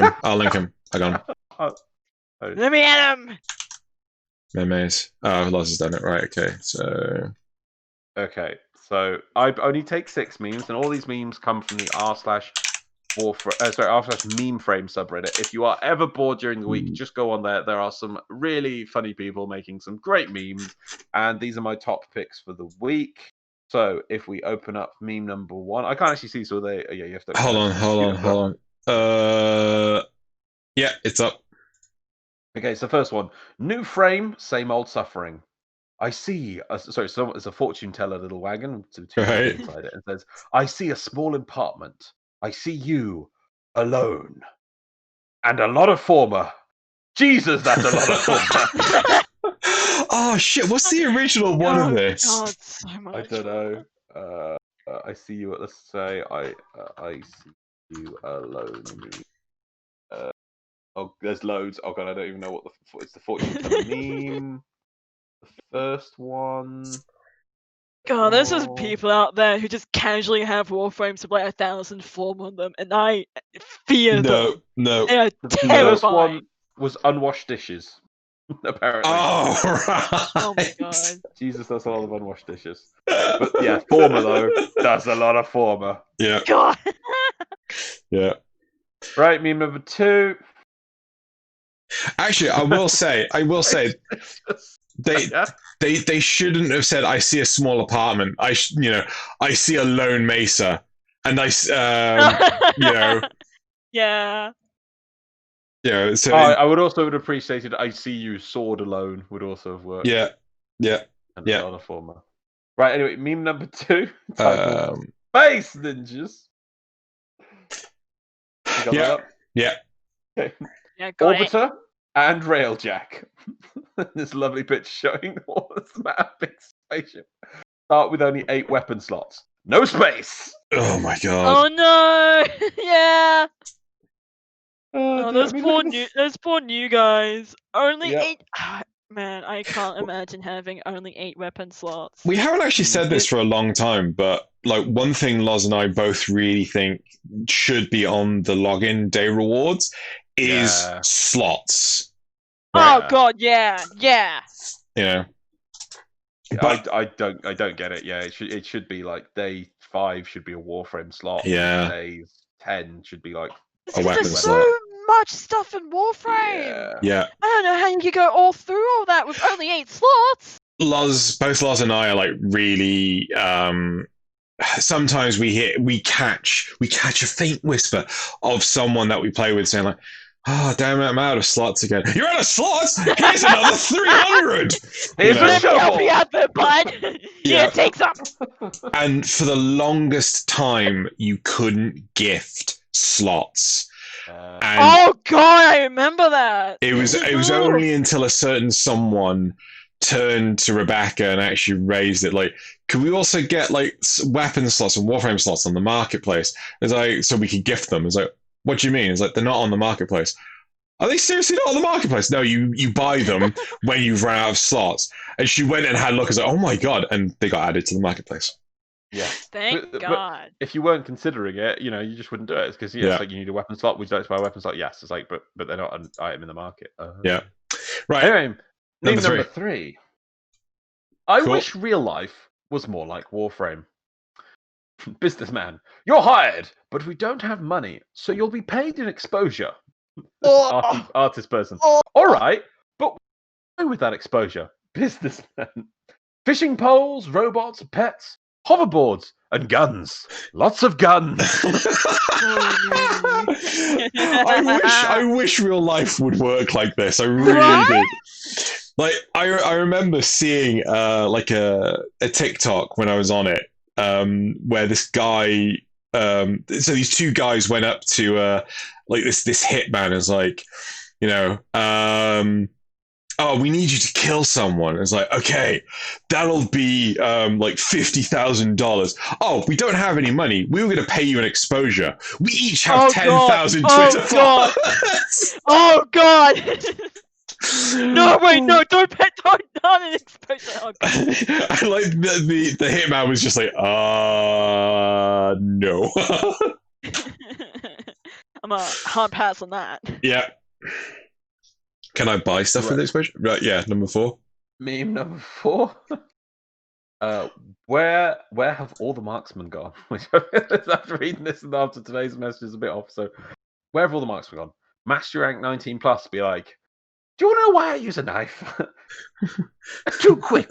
him. I got him. Let me at him. Memes. Loz has done it right. Okay, so I only take 6 memes, and all these memes come from the r/meme frame subreddit. If you are ever bored during the week, just go on there. There are some really funny people making some great memes, and these are my top picks for the week. So if we open up meme number 1, I can't actually see, so you have to hold on. Yeah, it's up. Okay, so first one, new frame, same old suffering. I see. It's a fortune teller little wagon right inside it, and says, "I see a small apartment. I see you alone, and a lot of former. Jesus, that's a lot of former." Oh shit! What's the original one of this? God, so much. I don't know. I see you. Let's say I see you alone. There's loads. Oh god, I don't even know what it's the fortune teller meme. The first one. God, there's just people out there who just casually have warframes with like 1,000 form on them, and I fear them. No. They are The terrifying. first one was unwashed dishes. apparently. Oh, right. Oh my god. Jesus does a lot of unwashed dishes. But yeah, Former though does a lot of Former. Yeah, God. yeah. Right, meme number 2. Actually, I will say, they Yeah. they shouldn't have said, "I see a small apartment." I see a lone mesa, and Yeah. So I would also have appreciated "I see you sword alone" would also have worked. yeah, And yeah. a lot of Former. Right, anyway, meme number 2 titled Space Ninjas. You got that up? Yeah. Okay. Yeah, got it. Orbiter and Railjack. This lovely picture showing all this mapping spaceship. Start with only 8 weapon slots. No space. Oh my god. Oh no. Yeah. Oh, dear, those I mean, poor look at new, this. those poor new guys. Only Yep. 8. Man, I can't imagine having only 8 weapon slots. We haven't actually said this for a long time, but like one thing Loz and I both really think should be on the login day rewards is Yeah. slots. Oh Right. god, yeah, yeah. You know. But I don't get it. Yeah, it should be like day 5 should be a Warframe slot. Yeah. Day 10 should be like A weapon There's slot. so much stuff in Warframe. Yeah. I don't know how you could go all through all that with only 8 slots. Both Loz and I are like really sometimes we catch a faint whisper of someone that we play with saying like, "Oh damn it, I'm out of slots again." "You're out of slots? Here's another 300. Here's a Let me shovel. help you out there, bud. Yeah. Yeah, take some. And for the longest time, you couldn't gift slots. And Oh god, I remember that. it was only until a certain someone turned to Rebecca and actually raised it. Like, could we also get like weapon slots and Warframe slots on the marketplace? It's like, so we could gift them. It's like, what do you mean? It's like, they're not on the marketplace. Are they seriously not on the marketplace? No, you buy them when you've run out of slots. And she went and had a look and was like, oh my god, and they got added to the marketplace. Yeah. Thank But god. if you weren't considering it, you just wouldn't do it. It's because it's like you need a weapon slot. Would you like to buy a weapon slot? Yes. It's like, but they're not an item in the market. Yeah. Right. Anyway, Number number 3. I Cool. wish real life was more like Warframe. Businessman, you're hired, but we don't have money, so you'll be paid in exposure. Artist person. All right, but what do we do with that exposure? Businessman. Fishing poles, robots, pets, hoverboards, and guns. Lots of guns. I wish real life would work like this. I really do. Like I remember seeing like a TikTok when I was on it, where this guy so these two guys went up to like this hitman is like, oh, we need you to kill someone. It's like, okay, that'll be like $50,000. Oh, we don't have any money. We were going to pay you an exposure. We each have 10,000 Twitter followers. Oh god. No, wait, no, don't not an exposure. Oh, god. And like the hitman was just like, no. I'm a hard pass on that. Yeah. Can I buy stuff for the exposure? Right, yeah, number 4. Meme number 4. Where have all the marksmen gone? After reading this and after today's message is a bit off, so where have all the marksmen gone? Master rank 19 plus be like, do you want to know why I use a knife? Too quick.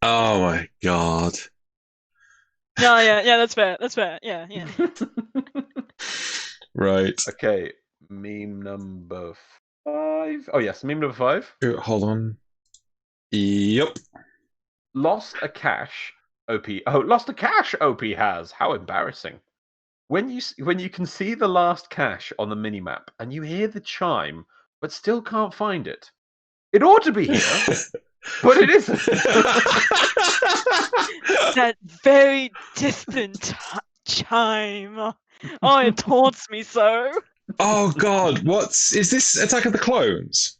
Oh my god. No, yeah, that's fair. That's fair. Yeah. Right. Okay, meme number 5. Oh yes, meme number 5. Hold on. Yep. Lost a cache. OP. Oh, lost a cache. OP has. How embarrassing. When you can see the last cache on the minimap and you hear the chime, but still can't find it. It ought to be here, but it isn't. That very distant chime. Oh, it taunts me so. Oh god, is this Attack of the Clones?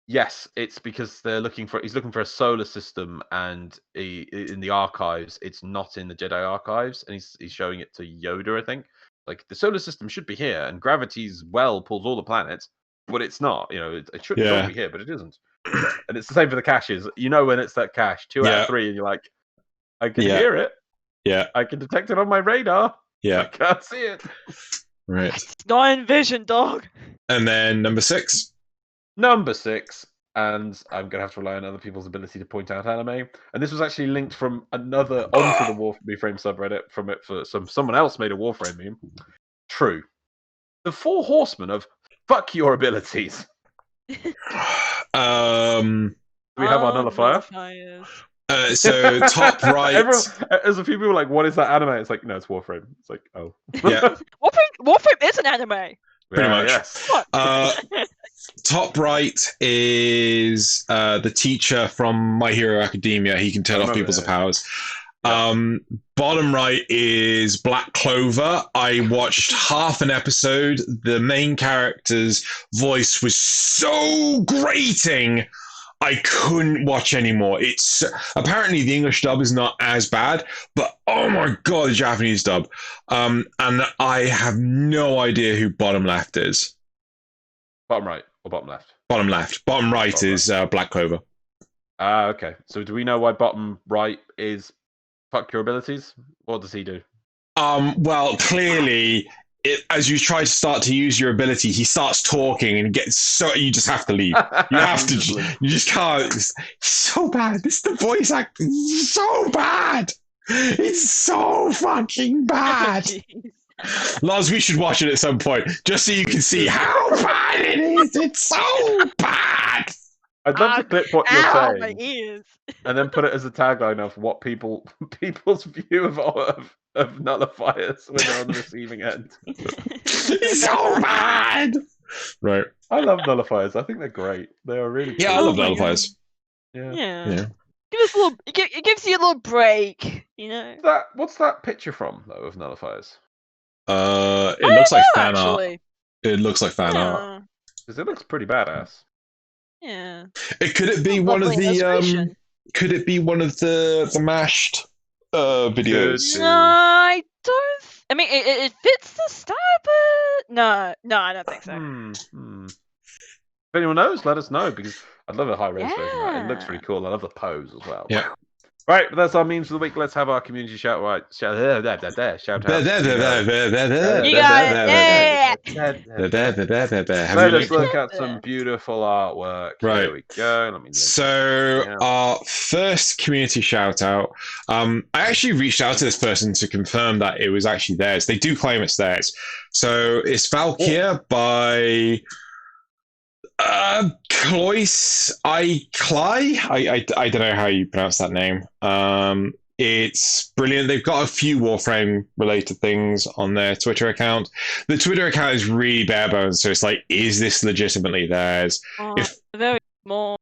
Yes, it's because he's looking for a solar system, and in the archives, it's not in the Jedi archives, and he's showing it to Yoda, I think. Like the solar system should be here, and gravity's well pulls all the planets, but it's not. You know, it should Yeah. be here, but it isn't. And it's the same for the caches. You know when it's that cache, 2 out Yeah. of 3, and you're like, I can Yeah. hear it, Yeah. I can detect it on my radar. I Yeah. can't see it. Right. It's not in vision, dog. And then number 6. Number 6, and I'm gonna have to rely on other people's ability to point out anime. And this was actually linked from another onto the Warframe subreddit from it for someone else made a Warframe meme. True. The 4 horsemen of fuck your abilities. Do we have our nullifier? Nullifiers. So top right. There's a few people like, what is that anime? It's like, no, it's Warframe. It's like, oh. Yeah. Warframe is an anime. Pretty much. Yes. Top right is the teacher from My Hero Academia. He can turn off people's powers. Bottom right is Black Clover. I watched half an episode. The main character's voice was so grating, I couldn't watch anymore. It's apparently the English dub is not as bad, but oh my god, the Japanese dub. And I have no idea who bottom left is. Bottom right or bottom left? Bottom left. Bottom right is Black Clover. Okay. So do we know why bottom right is fuck your abilities? What does he do? Well, clearly, as you try to start to use your ability, he starts talking and gets so. You just have to leave. You have to. You just can't. It's so bad. This is the voice acting. It's so bad. It's so fucking bad. Loz, we should watch it at some point just so you can see how bad it is. It's so bad. I'd love to clip what you're saying, my ears. and then put it as a tagline of what people's view of nullifiers when they're on the receiving end. It's so bad. Right. I love nullifiers. I think they're great. They are really. Yeah, I cool. love nullifiers. Yeah. Give us a little. It gives you a little break. You know. What's that picture from though of nullifiers? It looks like fan art. Actually. It looks like fan art. Because it looks pretty badass. Yeah. Could it be one of the Could it be one of the mashed videos? No, I don't. I mean, it fits the style, but no, I don't think so. If anyone knows, let us know because I'd love a high res version. Of that. It looks pretty cool. I love the pose as well. Yeah. Right, but that's our memes for the week. Let's have our community shout out. Shout out. You got it. Let us look at some beautiful artwork. Right. Here we go. Let me So our first community shout out. I actually reached out to this person to confirm that it was actually theirs. They do claim it's theirs. So it's Valkyria by Clois Clay. I don't know how you pronounce that name. It's brilliant. They've got a few Warframe related things on their Twitter account. The Twitter account is really bare bones, so it's like, is this legitimately theirs? Very small.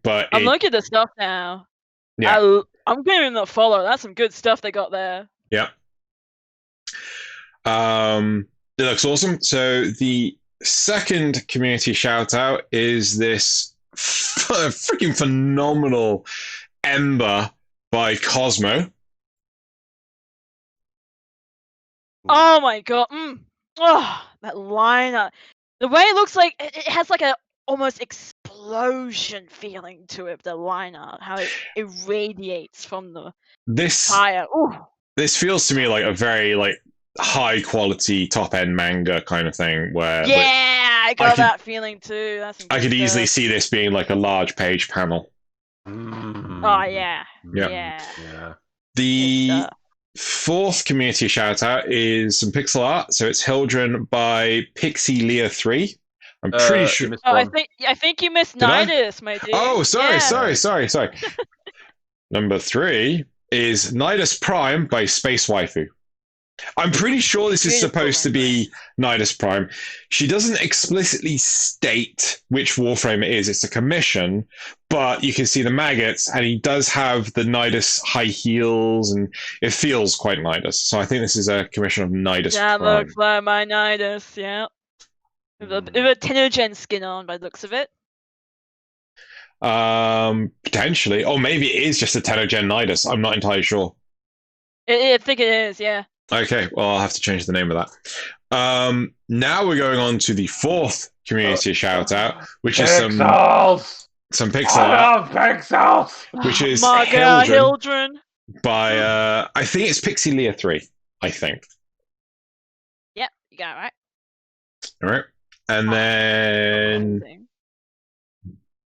But I'm looking at the stuff now. Yeah. I'm giving them a follow. That's some good stuff they got there. Yeah. It looks awesome. So the second community shout out is this freaking phenomenal Ember by Cosmo. Oh my god. Oh, that lineup. The way it looks like it has like a almost explosion feeling to it, the lineup, how it irradiates from the fire. Ooh. This feels to me like a very high quality top end manga kind of thing where I got that feeling too. I could easily see this being like a large page panel. Oh yeah. The fourth community shout out is some pixel art. So it's Hildren by Pixie Leah 3. I'm pretty sure. I think you missed Nidus, my dude. Oh, sorry. Number 3 is Nidus Prime by Space Waifu. I'm pretty sure this is supposed to be Nidus Prime. She doesn't explicitly state which Warframe it is. It's a commission, but you can see the maggots, and he does have the Nidus high heels, and it feels quite Nidus. So I think this is a commission of Nidus Prime. That looks like my Nidus, yeah. With a Tenno skin on by the looks of it. Potentially. Or maybe it is just a Tenno Nidus. I'm not entirely sure. I think it is, yeah. Okay, well, I'll have to change the name of that. Now we're going on to the fourth community shout out, which is some pixel I art, love pixels. which is Marga Hildren Hildren. by I think it's Pixie Leah 3, I think. Yep, you got it right. All right. And then Amazing.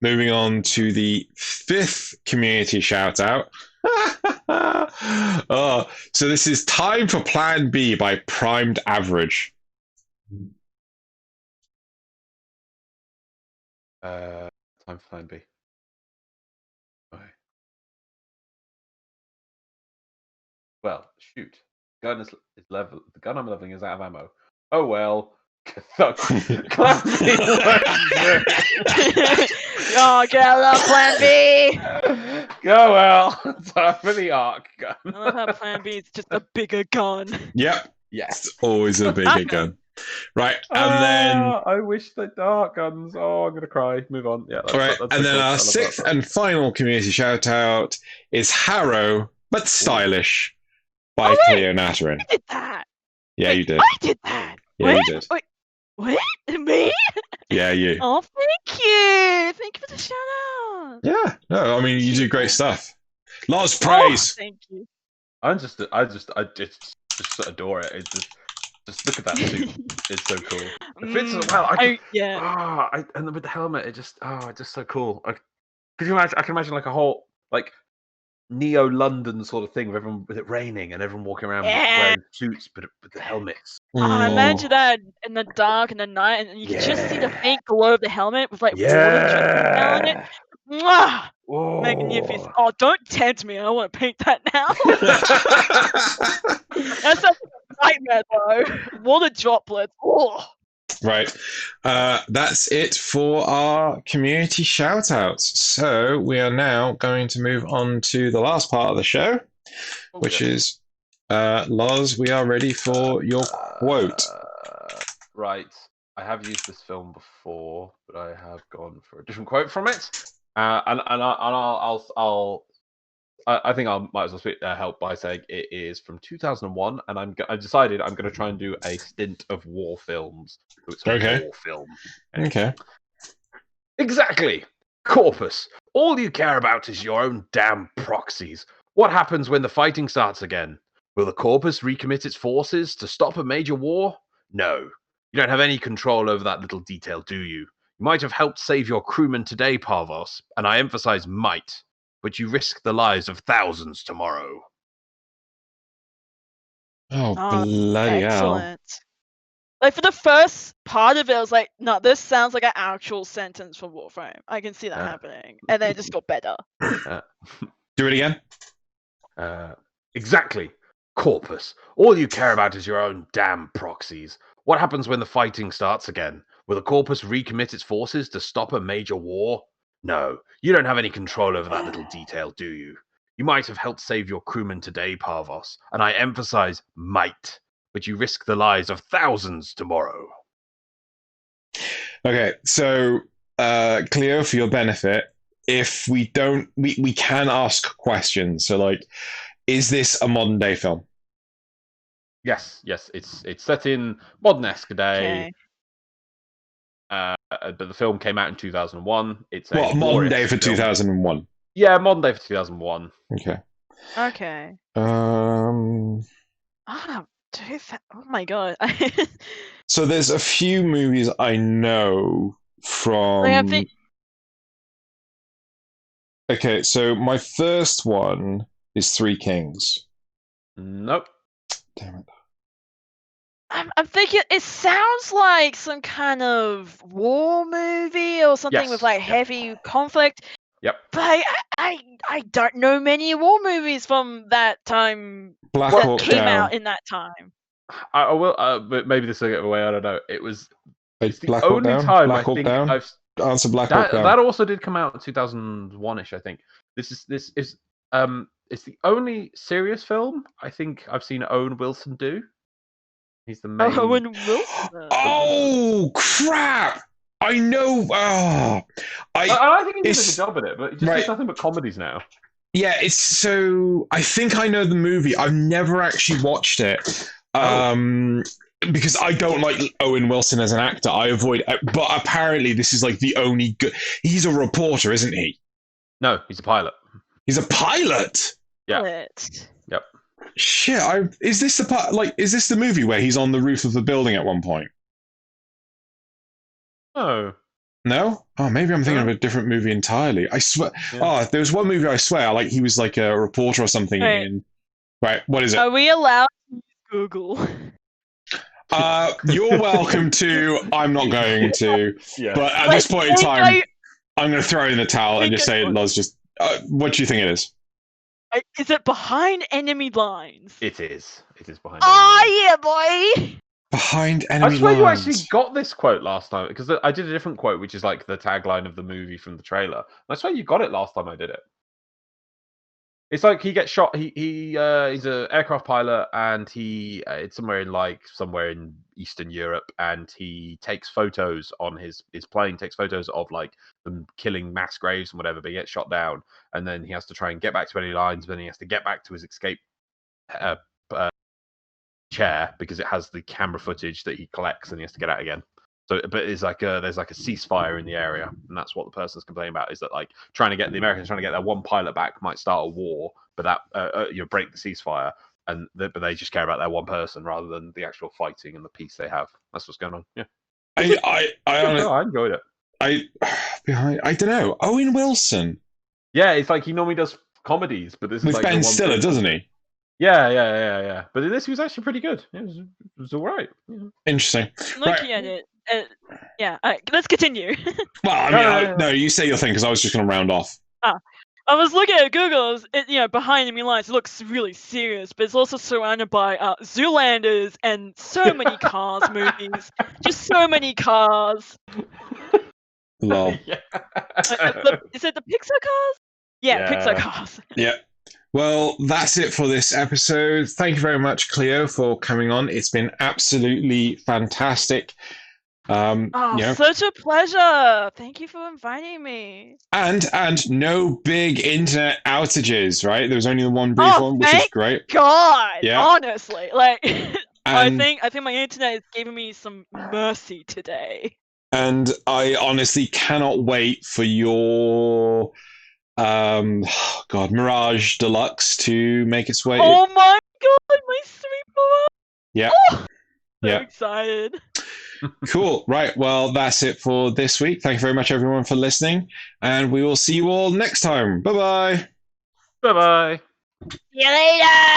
moving on to the fifth community shout out. Oh, so this is Time for Plan B by Primed Average. Time for Plan B. Okay. Well, shoot. Gun is level. The gun I'm leveling is out of ammo. Oh well. Plan B. Oh, get out of Plan B. Go well. Time for the arc gun. I love how Plan B is just a bigger gun. Yep. Yes. It's always a bigger gun. Right, and then I wish the dark guns. Oh, I'm gonna cry. Move on. Yeah. all right, and then our sixth and final community shout out is Harrow but Stylish by Cleo Naturin. I did that. Yeah, Wait, you did. I did that. Yeah, What? you did. Wait, what? Me? Yeah, you. Oh, thank you. Thank you for the shout out. Yeah. No, I mean you do great stuff. Lots of praise. Oh, thank you. I just adore it. It's just look at that suit. It's so cool. It fits so well. And with the helmet, it's just so cool. Could you imagine? I can imagine like a whole like neo London sort of thing with everyone with it raining and everyone walking around wearing suits but with the helmets. I imagine that in the dark and the night, and you can just see the faint glow of the helmet with like water dripping down it. Mwah! Magnificent. Oh, don't tempt me. I don't want to paint that now. That's a nightmare, though. Water droplets. Oh. Right. That's it for our community shout outs. So we are now going to move on to the last part of the show, which is Loz, we are ready for your quote. Right. I have used this film before, but I have gone for a different quote from it. I think I might as well help by saying it is from 2001, and I decided I'm going to try and do a stint of war films. So it's a war film. Okay. Exactly. Corpus. All you care about is your own damn proxies. What happens when the fighting starts again? Will the Corpus recommit its forces to stop a major war? No. You don't have any control over that little detail, do you? You might have helped save your crewmen today, Parvos, and I emphasize might, but you risk the lives of thousands tomorrow. Oh, bloody excellent. Like, for the first part of it, I was like, no, this sounds like an actual sentence from Warframe. I can see that happening. And then it just got better. Do it again. Exactly. Corpus. All you care about is your own damn proxies. What happens when the fighting starts again? Will the Corpus recommit its forces to stop a major war? No. You don't have any control over that little detail, do you? You might have helped save your crewmen today, Parvos, and I emphasize might, but you risk the lives of thousands tomorrow. Okay, so Cleo, for your benefit, if we don't, we can ask questions. So, like, is this a modern day film? Yes, it's set in modern-esque day. Okay. But the film came out in 2001. It's a modern day for 2001? Yeah, modern day for 2001. Okay. Oh my god. So there's a few movies I know from. Okay, so my first one is Three Kings. Nope. Damn it. I'm thinking it sounds like some kind of war movie or something with like heavy conflict. Yep. But I don't know many war movies from that time that came out in that time. I will, but maybe this will get away. I don't know. It's the Black only Hawk time Black I Hawk think Down? I've Answer Black Hawk Down. That also did come out in 2001-ish, I think. This is it's the only serious film I think I've seen Owen Wilson do. He's the main. Owen Wilson. Oh crap! I know. I think he did a good job at it, but he just does nothing but comedies now. Yeah, it's so. I think I know the movie. I've never actually watched it. Because I don't like Owen Wilson as an actor. I avoid. But apparently, this is like the only good. He's a reporter, isn't he? No, he's a pilot. He's a pilot. Yeah. But- Yep. Shit! Is this the part? Like, is this the movie where he's on the roof of the building at one point? Oh. No? Oh, maybe I'm thinking of a different movie entirely. I swear. Yeah. Oh, there was one movie I swear, like he was like a reporter or something Right. in. Right, what is it? Are we allowed to use Google? You're welcome to. I'm not going to. Yeah. But at this point in time, I'm going to throw in the towel and just say, Loz, just. What do you think it is? Is it behind enemy lines? It is. It is behind. Oh yeah, boy! Behind I enemy swear you lines. actually got this quote last time because I did a different quote, which is like the tagline of the movie from the trailer. And I swear you got it last time I did it. It's like he gets shot. He's an aircraft pilot, and it's somewhere in Eastern Europe, and he takes photos on his plane. Takes photos of like them killing mass graves and whatever. But he gets shot down, and then he has to try and get back to any lines. But then he has to get back to his escape chair because it has the camera footage that he collects, and he has to get out again. So, but it's like there's like a ceasefire in the area, and that's what the person's complaining about. Is that like the Americans trying to get their one pilot back might start a war, but that break the ceasefire, but they just care about their one person rather than the actual fighting and the peace they have. That's what's going on. Yeah, I enjoyed it. I don't know. Owen Wilson. Yeah, it's like he normally does comedies, but this is With like Ben Stiller, doesn't he? Yeah. But in this, he was actually pretty good. It was all right. Yeah. Interesting. Looking at it, yeah. Let's continue. Well, I mean, no, you say your thing because I was just going to round off. I was looking at Google. Behind enemy lines, it looks really serious, but it's also surrounded by Zoolanders and so many Cars movies. Just so many cars. Lol. Yeah. Is it the Pixar cars? Yeah, Pixar cars. Yeah. Well, that's it for this episode. Thank you very much, Cleo, for coming on. It's been absolutely fantastic. Such a pleasure. Thank you for inviting me. And no big internet outages, right? There was only the one brief one, which is great. God, Yeah. honestly, like I And- think my internet is giving me some mercy today. And I honestly cannot wait for your Mirage Deluxe to make its way. Oh my god, my sweet boy! Yeah. Oh, Yeah. so excited. Cool. Right. Well, that's it for this week. Thank you very much, everyone, for listening. And we will see you all next time. Bye-bye. Bye-bye. See you later!